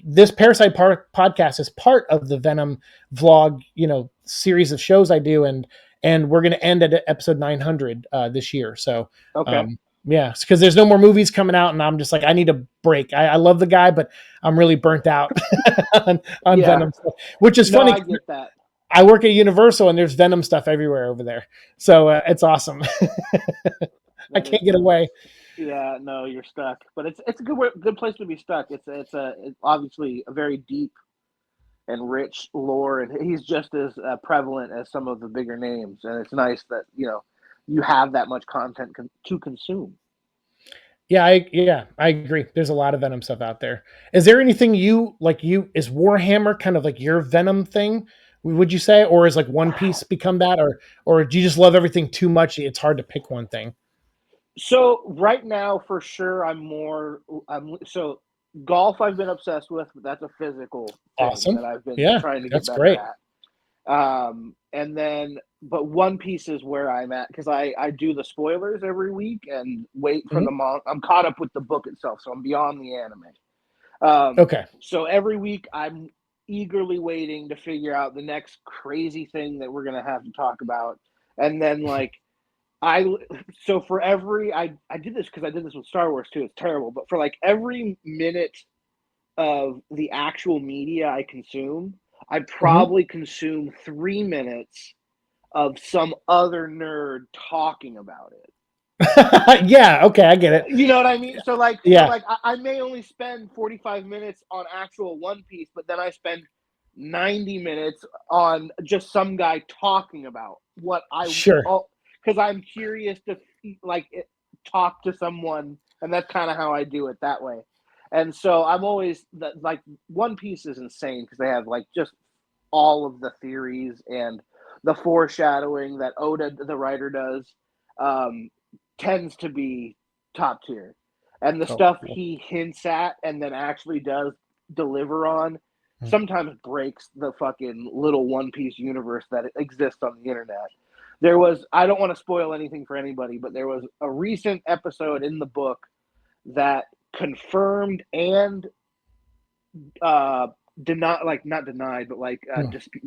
this Parasite podcast is part of the Venom Vlog, series of shows I do. And we're going to end at episode 900 this year. So, yeah, because there's no more movies coming out, and I'm just like, I need a break. I love the guy, but I'm really burnt out on Venom stuff, which is funny. I get that. I work at Universal, and there's Venom stuff everywhere over there, so it's awesome. I can't get away. Yeah, no, you're stuck, but it's a good place to be stuck. It's obviously a very deep and rich lore, and he's just as prevalent as some of the bigger names, and it's nice that you have that much content to consume. Yeah, I agree. There's a lot of Venom stuff out there. Is there anything is Warhammer kind of like your Venom thing, would you say? Or is like One Piece become that? Or do you just love everything too much? It's hard to pick one thing. So right now, for sure, so golf I've been obsessed with, but that's a physical thing awesome. That I've been trying to get that's better great. at. And then, but One Piece is where I'm at, because I do the spoilers every week and wait for I'm caught up with the book itself, so I'm beyond the anime. Okay. So every week I'm eagerly waiting to figure out the next crazy thing that we're going to have to talk about. And then I did this because I did this with Star Wars too. It's terrible. But for like every minute of the actual media I consume, I probably consume 3 minutes of some other nerd talking about it. Yeah, okay, I get it. You know what I mean? So I may only spend 45 minutes on actual One Piece, but then I spend 90 minutes on just some guy talking about what because I'm curious to talk to someone, and that's kind of how I do it that way. And so I'm always One Piece is insane because they have just all of the theories and the foreshadowing that Oda, the writer, does. tends to be top tier. And the Oh, stuff cool. he hints at and then actually does deliver on sometimes breaks the fucking little One Piece universe that exists on the internet. There was, I don't want to spoil anything for anybody, but there was a recent episode in the book that confirmed and denied, like not denied, but like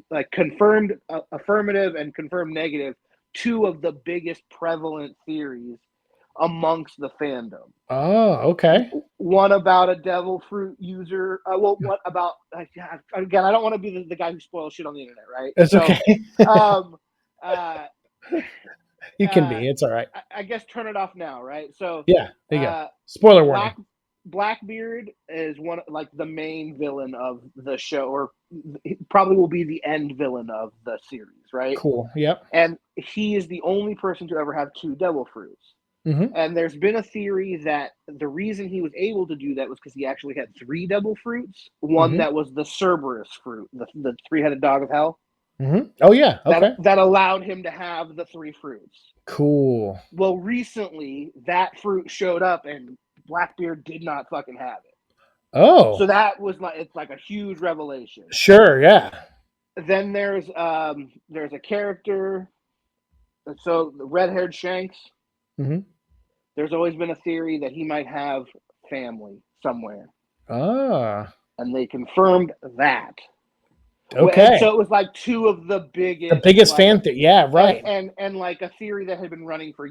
like confirmed affirmative and confirmed negative two of the biggest prevalent theories amongst the fandom. Oh, okay. One about a devil fruit user. What about? Again, I don't want to be the guy who spoils shit on the internet, right? It's so, okay. You can be. It's all right. I guess turn it off now, right? So yeah, there you go. Spoiler warning. Blackbeard is one, like the main villain of the show, or probably will be the end villain of the series, right? Cool. Yep. And he is the only person to ever have two devil fruits. Mm-hmm. And there's been a theory that the reason he was able to do that was because he actually had three devil fruits. One that was the Cerberus fruit, the three-headed dog of hell. Mm-hmm. Oh, yeah. Okay. That allowed him to have the three fruits. Cool. Well, recently, that fruit showed up, and Blackbeard did not fucking have it. Oh. So that was like, it's like a huge revelation. Sure, yeah. Then there's a character, so the red-haired Shanks. Mm-hmm. There's always been a theory that he might have family somewhere. Ah. And they confirmed that. Okay. And so it was like two of the biggest like, fan theory. Yeah, right. And like a theory that had been running for,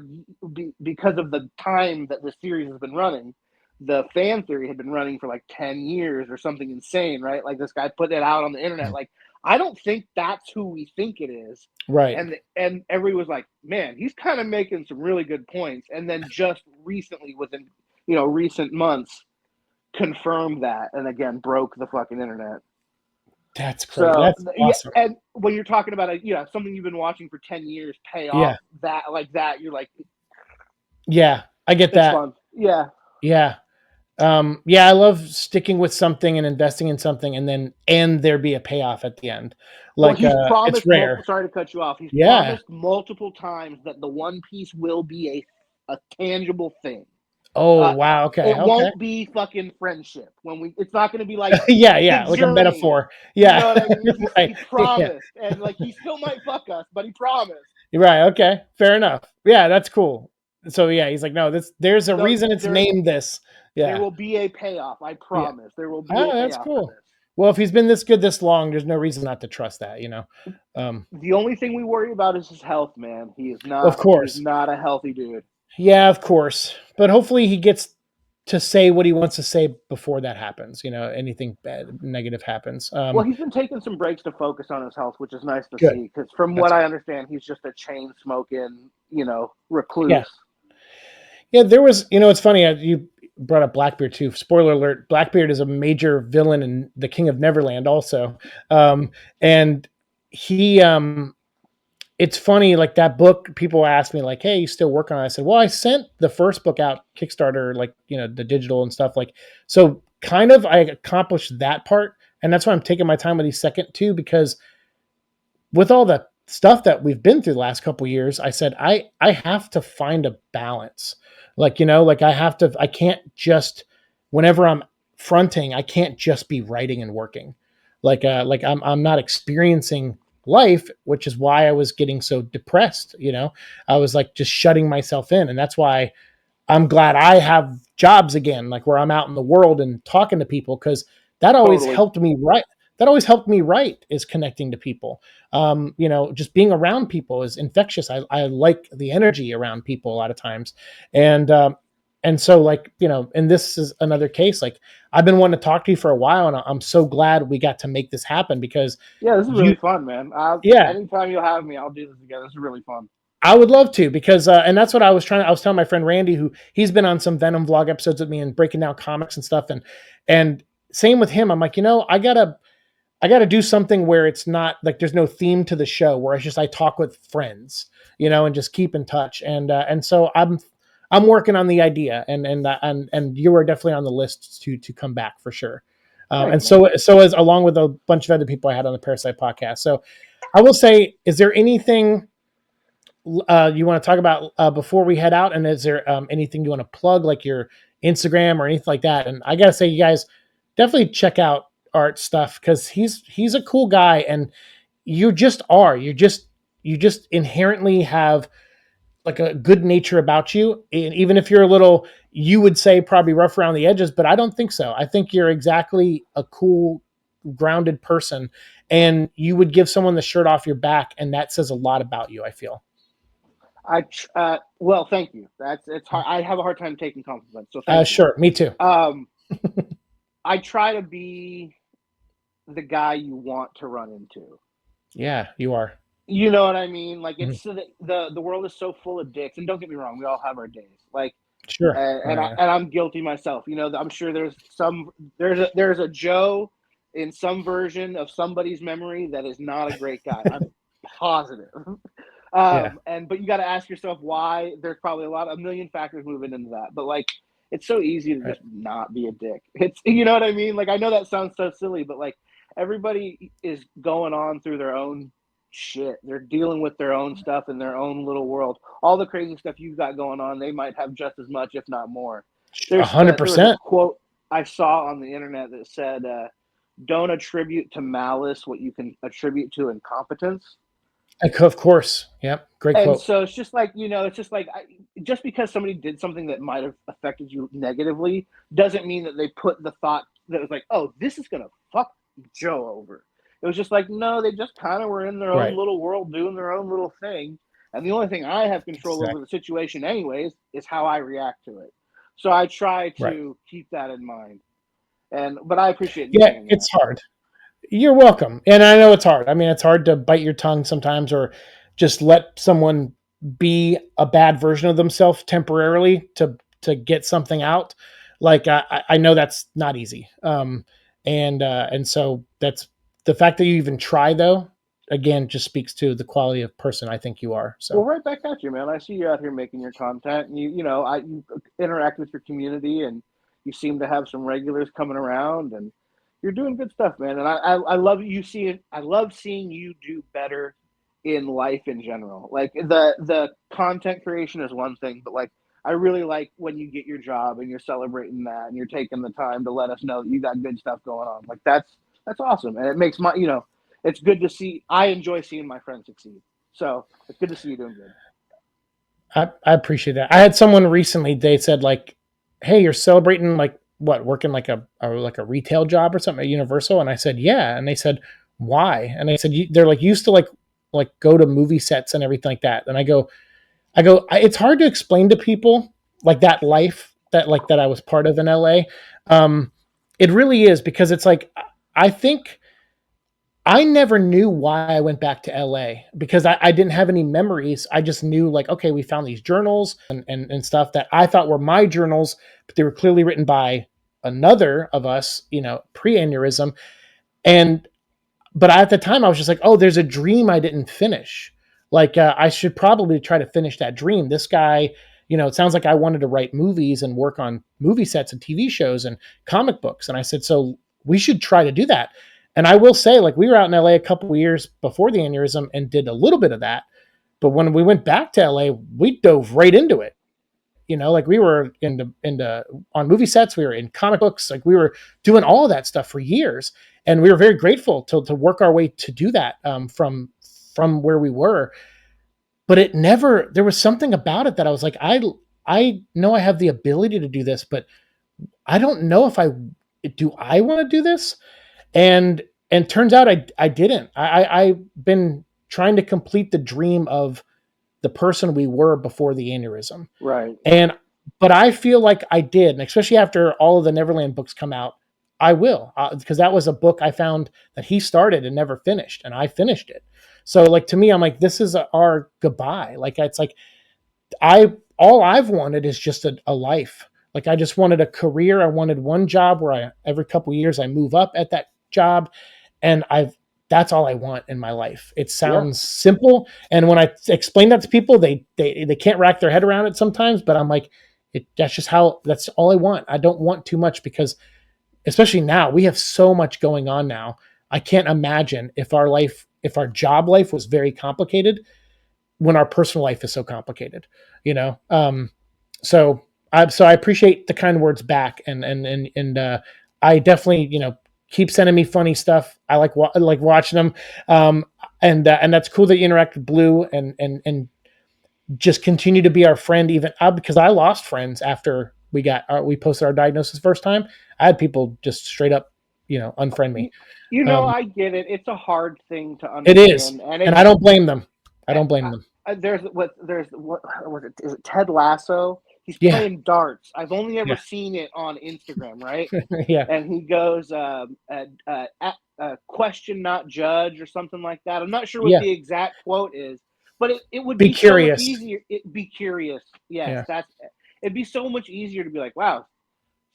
because of the time that the series has been running, the fan theory had been running for like 10 years or something insane, right? Like this guy put it out on the internet. Like, I don't think that's who we think it is. Right. And everybody was like, man, he's kind of making some really good points. And then just recently, within, recent months, confirmed that, and again, broke the fucking internet. That's great. So, that's awesome. And when you're talking about something you've been watching for 10 years pay off that like that, you're like, yeah, I get that. Fun. Yeah. Yeah. I love sticking with something and investing in something and there be a payoff at the end. Like, he's promised, it's rare. Sorry to cut you off. He's promised multiple times that the One Piece will be a tangible thing. Oh, wow. Okay. It won't be fucking friendship. It's not going to be like, like a metaphor. Yeah. You know what I mean? He promised. Yeah. And like, he still might fuck us, but he promised. Right. Okay. Fair enough. Yeah, that's cool. So yeah, he's like, no, there's a reason it's named this. Yeah. There will be a payoff. I promise. There will be a payoff. That's cool. Well, if he's been this good this long, there's no reason not to trust that, The only thing we worry about is his health, man. He is not, of course, he's not a healthy dude. Yeah, of course. But hopefully he gets to say what he wants to say before that happens. Anything bad, negative happens. Well, he's been taking some breaks to focus on his health, which is nice to see. Because from what I understand, he's just a chain smoking, recluse. Yeah, there was, it's funny. You brought up Blackbeard too. Spoiler alert: Blackbeard is a major villain in The King of Neverland, also, and he. It's funny, like that book, people ask me like, hey, you still working on it? I said, well, I sent the first book out Kickstarter, like, the digital and stuff, like, so kind of I accomplished that part. And that's why I'm taking my time with these second two, because with all the stuff that we've been through the last couple of years, I said, I have to find a balance. Like, I can't just, whenever I'm fronting, I can't just be writing and working. Like I'm not experiencing life, which is why I was getting so depressed. I was like just shutting myself in. And that's why I'm glad I have jobs again, like where I'm out in the world and talking to people, because that always helped me write. That always helped me write, is connecting to people. Just being around people is infectious. I like the energy around people a lot of times. And so, like, and this is another case, like I've been wanting to talk to you for a while, and I'm so glad we got to make this happen, because this is really fun, man. Anytime you'll have me, I'll do this again. This is really fun. I would love to, because, and that's what I was telling my friend Randy, he's been on some Venom vlog episodes with me and breaking down comics and stuff. And same with him. I'm like, I gotta do something where it's not like, there's no theme to the show, where it's just, I talk with friends, and just keep in touch. And so I'm working on the idea, and you are definitely on the list to come back for sure. And so as along with a bunch of other people I had on the Parasite podcast. So I will say, is there anything you want to talk about before we head out? And is there anything you want to plug, like your Instagram or anything like that? And I gotta say, you guys definitely check out Art stuff, because he's a cool guy, and you just are. You just inherently have like a good nature about you. And even if you're a little, you would say probably rough around the edges, but I don't think so. I think you're exactly a cool, grounded person, and you would give someone the shirt off your back, and that says a lot about you, I feel. Well, thank you. It's hard. I have a hard time taking compliments, so thank you. Sure, me too. I try to be the guy you want to run into. Yeah, you are. You know what I mean? Like, it's the world is so full of dicks, and don't get me wrong, we all have our days. Like, Sure. and I'm guilty myself. You know, I'm sure there's a Joe in some version of somebody's memory that is not a great guy. I'm positive. But you got to ask yourself why. There's probably a million factors moving into that. But like, it's so easy to just not be a dick. It's, you know what I mean? Like, I know that sounds so silly, but like, everybody is going on through their own shit. They're dealing with their own stuff in their own little world. All the crazy stuff you've got going on, they might have just as much, if not more. 100%. There was a quote I saw on the internet that said, don't attribute to malice what you can attribute to incompetence. Of course. Yep. Great quote. And so it's just like, just because somebody did something that might have affected you negatively doesn't mean that they put the thought that was like, oh, this is going to fuck Joe over. It was just like, no, they just kind of were in their own little world doing their own little thing. And the only thing I have control over the situation anyways is how I react to it. So I try to keep that in mind. But I appreciate you. Yeah, it's hard. You're welcome. And I know it's hard. I mean, it's hard to bite your tongue sometimes, or just let someone be a bad version of themselves temporarily to get something out. Like, I know that's not easy. And so that's the fact that you even try, though, again, just speaks to the quality of person I think you are. So, well, right back at you, man. I see you out here making your content, and you interact with your community, and you seem to have some regulars coming around, and you're doing good stuff, man. And I love I love seeing you do better in life in general. Like, the content creation is one thing, but like, I really like when you get your job and you're celebrating that and you're taking the time to let us know that you got good stuff going on. Like, that's awesome. And it makes it's good to see. I enjoy seeing my friends succeed. So it's good to see you doing good. I appreciate that. I had someone recently, they said like, hey, you're celebrating like what, working like a retail job or something at Universal? And I said, yeah. And they said, why? And I said, they're like used to like go to movie sets and everything like that. And I go, it's hard to explain to people like that life that I was part of in LA. It really is, because it's like, I think I never knew why I went back to LA, because I didn't have any memories. I just knew like, okay, we found these journals and stuff that I thought were my journals, but they were clearly written by another of us, pre-aneurysm. But at the time I was just like, oh, there's a dream I didn't finish. Like, I should probably try to finish that dream. This guy, it sounds like I wanted to write movies and work on movie sets and TV shows and comic books. And I said, so we should try to do that. And I will say, like, we were out in LA a couple of years before the aneurysm and did a little bit of that. But when we went back to LA, we dove right into it. Like, we were on movie sets, we were in comic books, like we were doing all of that stuff for years. And we were very grateful to work our way to do that from where we were. But there was something about it that I was like, I know I have the ability to do this, but I don't know if I want to do this. And turns out I didn't. I've been trying to complete the dream of the person we were before the aneurysm. Right. But I feel like I did. And especially after all of the Neverland books come out, I will, because that was a book I found that he started and never finished, and I finished it. So like, to me, I'm like, this is our goodbye. Like, it's like, all I've wanted is just a life. Like, I just wanted a career. I wanted one job where every couple of years I move up at that job. And that's all I want in my life. It sounds simple. And when I explain that to people, they can't rack their head around it sometimes, but I'm like, that's all I want. I don't want too much, because especially now we have so much going on now. I can't imagine if our job life was very complicated. when our personal life is so complicated, you know? So I appreciate the kind words back, and I definitely, you know, keep sending me funny stuff. I like watching them. And that's cool that you interact with Blue, and just continue to be our friend, even because I lost friends after we posted our diagnosis first time. I had people just straight up, you know, unfriend me. You know, I get it. It's a hard thing to It is, understand, and and it's I don't blame them. I don't blame them. there's what was it? Is it Ted Lasso? He's Yeah, playing darts. I've only ever yeah, seen it on Instagram, right? yeah, And he goes, question not judge or something like that. I'm not sure what yeah. the exact quote is, but it would Be be so much curious. easier. Be curious. Yes, Yeah, it'd be so much easier to be like, wow,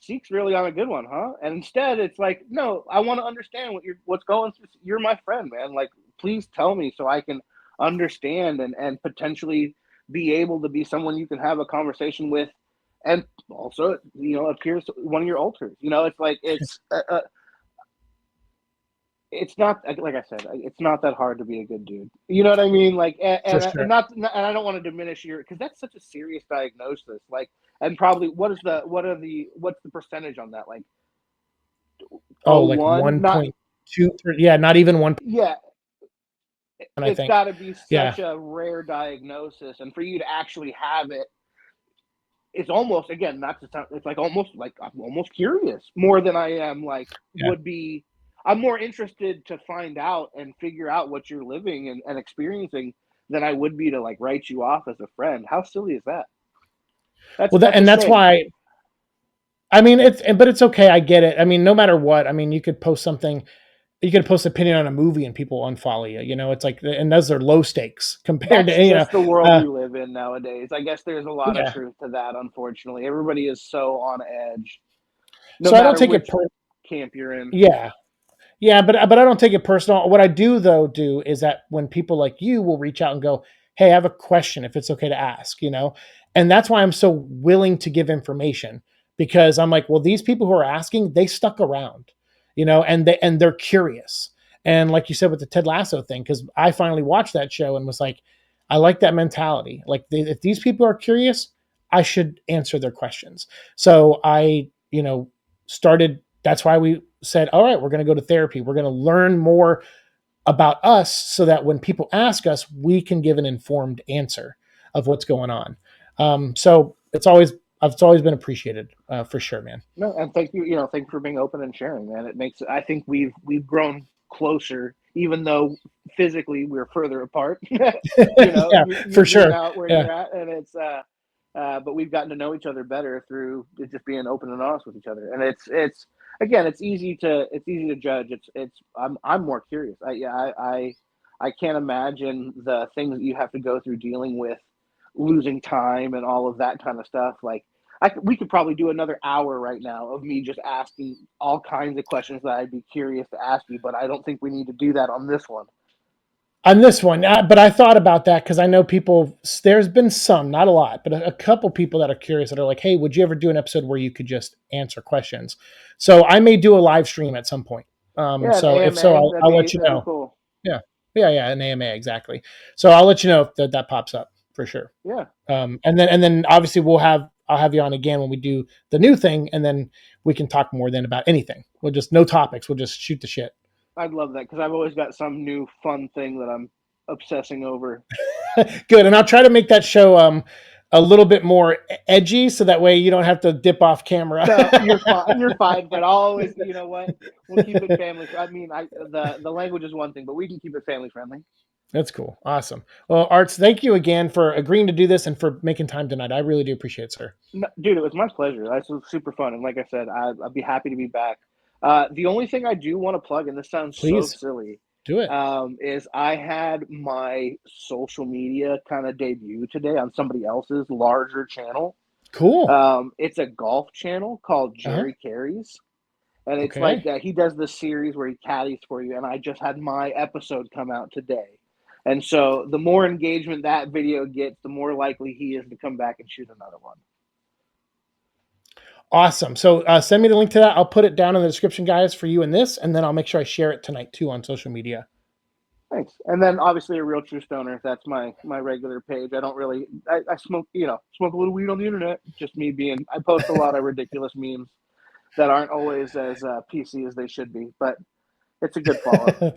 Seek's really on a good one, huh? And instead, it's like, no, I want to understand what's going through. You're my friend, man. Like, please tell me so I can understand and potentially be able to be someone you can have a conversation with, and also, you know, appears one of your alters. You know, it's like it's not, like I said, it's not that hard to be a good dude. You know what I mean? Like, for and sure. not, and I don't want to diminish because that's such a serious diagnosis. Like, and probably what's the percentage on that? Like, Oh, like not 1.2. Yeah, not even one. yeah. I It's think. got to be Yeah, such a rare diagnosis, and for you to actually have it, it's almost, again, not to sound, it's like I'm almost curious more than I am like yeah. would be. I'm more interested to find out and figure out what you're living and experiencing than I would be to like write you off as a friend. How silly is that? Well, That's a and that's shame. why. I mean, but it's okay. I get it. I mean, no matter what. I mean, you could post something. You could post an opinion on a movie and people unfollow you. You know, it's like, and those are low stakes compared That's to, you know. just the world we live in nowadays. I guess there's a lot of Yeah. truth to that. Unfortunately, everybody is so on edge, no So I don't matter take it. which camp you're in. Yeah. Yeah, but I don't take it personal. What I do is that when people like you will reach out and go, "Hey, I have a question if it's okay to ask," you know? And that's why I'm so willing to give information, because I'm like, well, these people who are asking, they stuck around, you know, and they're curious. And like you said with the Ted Lasso thing, cuz I finally watched that show and was like, I like that mentality. Like, if these people are curious, I should answer their questions. So I, you know, started that's why we said, all right, we're going to go to therapy. We're going to learn more about us so that when people ask us, we can give an informed answer of what's going on. So it's always been appreciated, for sure, man. No, and thank you. You know, thank you for being open and sharing, man. It makes. I think we've grown closer, even though physically we're further apart. You know, Yeah, you for being sure. out where Yeah. you're at, and but we've gotten to know each other better through just being open and honest with each other. And it's again, it's easy to judge. I'm more curious. I can't imagine the things that you have to go through dealing with losing time and all of that kind of stuff. Like, we could probably do another hour right now of me just asking all kinds of questions that I'd be curious to ask you, but I don't think we need to do that on this one. On this one, but I thought about that because I know people. There's been some, not a lot, but a couple people that are curious that are like, "Hey, would you ever do an episode where you could just answer questions?" So I may do a live stream at some point. Yeah, an So if so, AMA, I'll let you that'd be know. cool. Yeah, yeah, an AMA, exactly. So I'll let you know if that pops up for sure. Yeah, And then obviously I'll have you on again when we do the new thing, and then we can talk more then about anything. We'll just no topics. We'll just shoot the shit. I'd love that because I've always got some new fun thing that I'm obsessing over. Good, and I'll try to make that show a little bit more edgy, so that way you don't have to dip off camera. No, you're fine. You're fine. But I'll always, you know what? We'll keep it family. I mean, the language is one thing, but we can keep it family friendly. That's cool. Awesome. Well, Arts, thank you again for agreeing to do this and for making time tonight. I really do appreciate it, sir. No, dude, it was my pleasure. That's super fun, and like I said, I'd be happy to be back. The only thing I do want to plug, and this sounds so Please silly, do it. is I had my social media kind of debut today on somebody else's larger channel. Cool. It's a golf channel called Uh-huh. Jerry Carries, and it's like Okay. he does this series where he caddies for you. And I just had my episode come out today, and so the more engagement that video gets, the more likely he is to come back and shoot another one. Awesome. So send me the link to that. I'll put it down in the description, guys, for you in this, and then I'll make sure I share it tonight too on social media. Thanks. And then obviously a real true stoner. That's my regular page. I don't really. I smoke smoke a little weed on the internet. Just me being. I post a lot of ridiculous memes that aren't always as PC as they should be, but it's a good follow.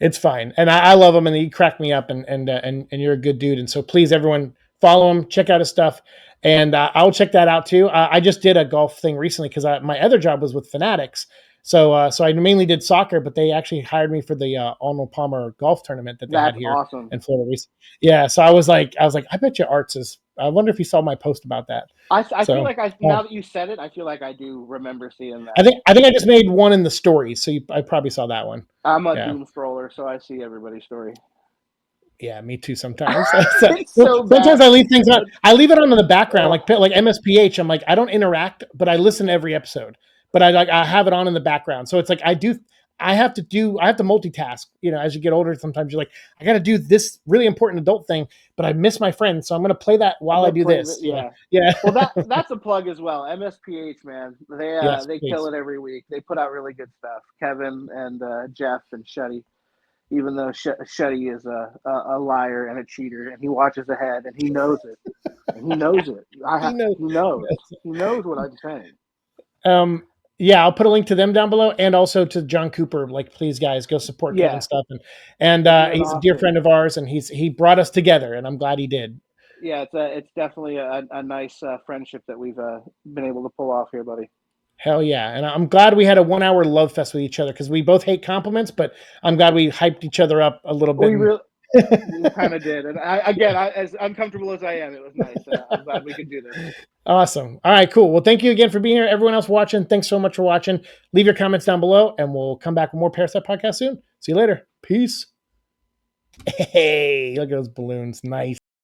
It's fine, and I love him, and he cracked me up, and you're a good dude, and so please, everyone, follow him, check out his stuff, and I'll check that out too. I just did a golf thing recently because my other job was with Fanatics, so I mainly did soccer, but they actually hired me for the Arnold Palmer golf tournament that they had here awesome. in Florida. Yeah, so I was like, I bet you Arts is. I wonder if he saw my post about that. I feel like now that you said it, I feel like I do remember seeing that. I think I just made one in the stories, so I probably saw that one. I'm a doom scroller, so I see everybody's story. Yeah, me too. Sometimes. Sometimes I leave things on. I leave it on in the background, like MSPH. I'm like, I don't interact, but I listen to every episode. But I have it on in the background, so it's like I have to multitask. As you get older, sometimes you're like, I got to do this really important adult thing, but I miss my friends, so I'm going to play that while I do this. Yeah. Yeah. Well, that's a plug as well. MSPH, man, they kill it every week. They put out really good stuff. Kevin and Jeff and Shuddy. Even though Shuddy is a liar and a cheater, and he watches ahead, and he knows it, and he knows it. He knows what I'm saying. Yeah, I'll put a link to them down below, and also to John Cooper. Like, please, guys, go support Kevin's stuff, and he's awesome. A dear friend of ours, and he brought us together, and I'm glad he did. Yeah, it's definitely a nice friendship that we've been able to pull off here, buddy. Hell yeah. And I'm glad we had a 1 hour love fest with each other, because we both hate compliments, but I'm glad we hyped each other up a little bit. We kind of did. And as uncomfortable as I am, it was nice. I'm glad we could do this. Awesome. All right, cool. Well, thank you again for being here. Everyone else watching, thanks so much for watching. Leave your comments down below, and we'll come back with more Parasite Podcast soon. See you later. Peace. Hey, look at those balloons. Nice.